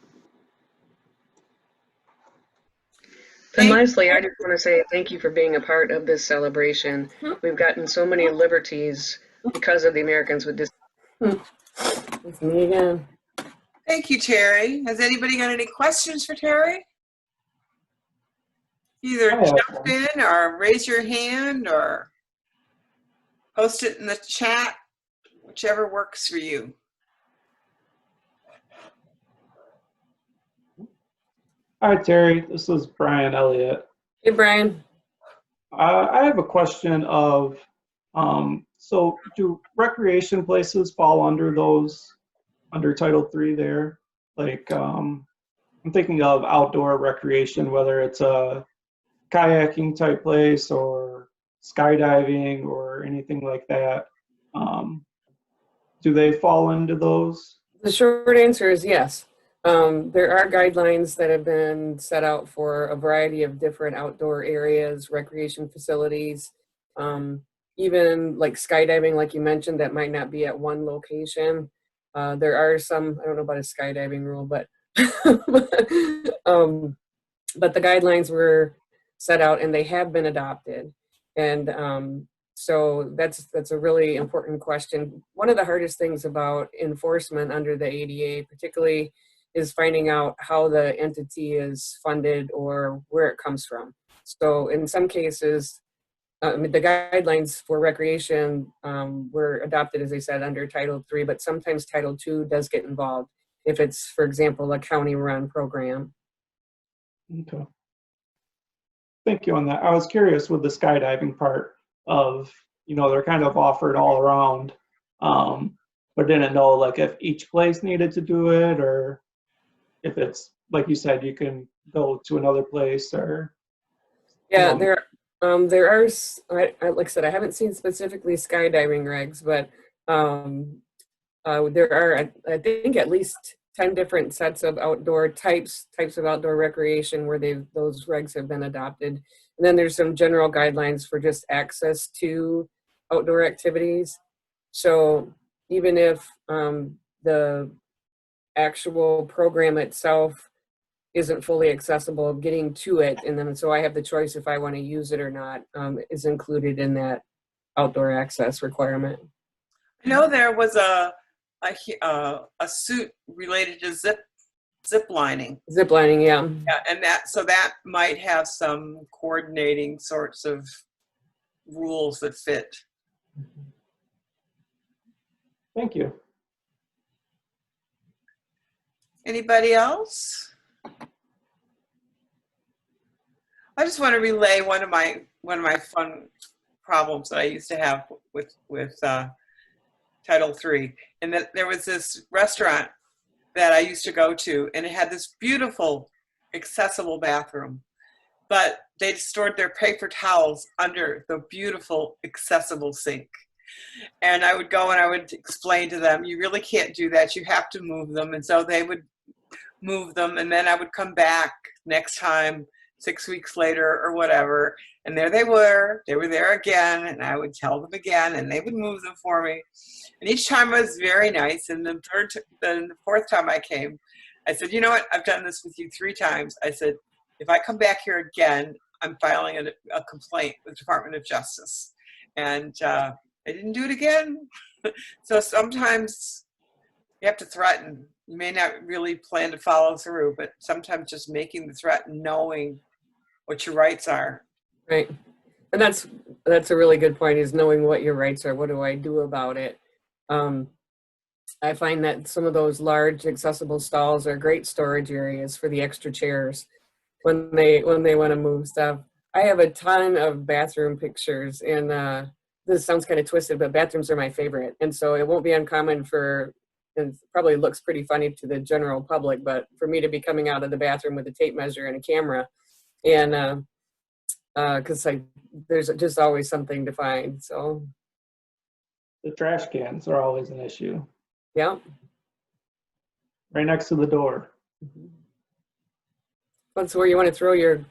And lastly, I just want to say thank you for being a part of this celebration. We've gotten so many liberties because of the Americans with Disabilities. It's me again. Thank you, Terry. Has anybody got any questions for Terry? Either jump in or raise your hand or post it in the chat, whichever works for you. Hi, Terry. This is Brian Elliott. Hey, Brian. I have a question of So do recreation places fall under Title III there? Like, I'm thinking of outdoor recreation, whether it's a kayaking type place or skydiving or anything like that. Do they fall into those? The short answer is yes. There are guidelines that have been set out for a variety of different outdoor areas, recreation facilities, even like skydiving, like you mentioned, that might not be at one location. There are some, I don't know about a skydiving rule, but but the guidelines were set out and they have been adopted. And so that's a really important question. One of the hardest things about enforcement under the ADA particularly is finding out how the entity is funded or where it comes from. So in some cases, the guidelines for recreation were adopted, as I said, under Title III, but sometimes Title II does get involved if it's, for example, a county-run program. Okay. Thank you on that. I was curious with the skydiving part of, they're kind of offered all around, but didn't know like if each place needed to do it or if it's, like you said, you can go to another place or. Yeah, there are, like I said, I haven't seen specifically skydiving regs, but there are, I think, at least 10 different sets of outdoor types of outdoor recreation where those regs have been adopted. And then there's some general guidelines for just access to outdoor activities. So even if the actual program itself isn't fully accessible, getting to it, and then so I have the choice if I want to use it or not, is included in that outdoor access requirement. I know there was a suit related to zip lining. Zip lining, yeah. Yeah, and that might have some coordinating sorts of rules that fit. Thank you. Anybody else? I just want to relay one of my fun problems that I used to have with Title III, and that there was this restaurant that I used to go to, and it had this beautiful, accessible bathroom, but they stored their paper towels under the beautiful, accessible sink. And I would go and I would explain to them, you really can't do that. You have to move them. And so they would move them. And then I would come back next time, 6 weeks later or whatever. And there they were there again. And I would tell them again, and they would move them for me. And each time was very nice. And the fourth time I came, I said, you know what? I've done this with you 3 times. I said, if I come back here again, I'm filing a complaint with the Department of Justice. And I didn't do it again. So sometimes you have to threaten. You may not really plan to follow through, but sometimes just making the threat and knowing what your rights are. Right. And that's a really good point, is knowing what your rights are. What do I do about it? I find that some of those large accessible stalls are great storage areas for the extra chairs when they want to move stuff. I have a ton of bathroom pictures, and this sounds kind of twisted, but bathrooms are my favorite. And so it won't be uncommon and probably looks pretty funny to the general public, but for me to be coming out of the bathroom with a tape measure and a camera, and because there's just always something to find. So the trash cans are always an issue. Yeah. Right next to the door. That's where you want to throw your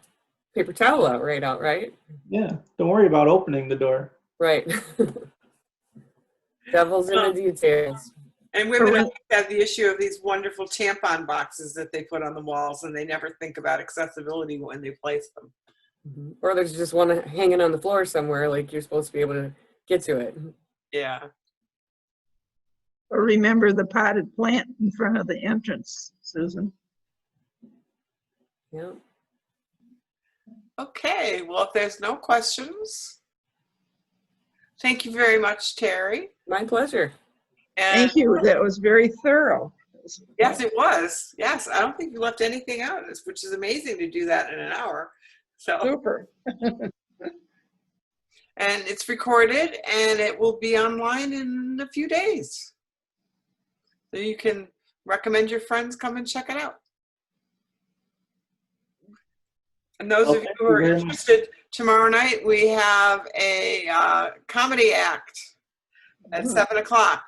paper towel out, right? Yeah. Don't worry about opening the door. Right. Devil's in the details. And women have the issue of these wonderful tampon boxes that they put on the walls, and they never think about accessibility when they place them. Or there's just one hanging on the floor somewhere, like you're supposed to be able to get to it. Yeah. Or remember the potted plant in front of the entrance, Susan. Yeah. Okay, well, if there's no questions, thank you very much, Terry. My pleasure. And thank you. That was very thorough. Yes, it was. Yes, I don't think you left anything out, which is amazing to do that in an hour. So super. And it's recorded and it will be online in a few days. So you can recommend your friends come and check it out. And those of you who are interested, tomorrow night we have a comedy act at 7 o'clock.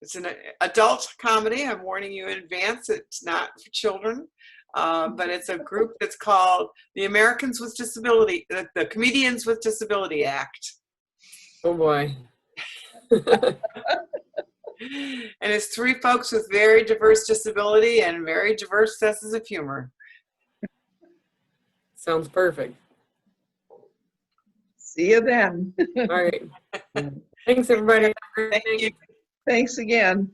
It's an adult comedy. I'm warning you in advance. It's not for children, but it's a group that's called the Americans with Disability, the Comedians with Disability Act. Oh boy. And it's 3 folks with very diverse disability and very diverse senses of humor. Sounds perfect. See you then. All right. Thanks, everybody. Thank you. Thanks again.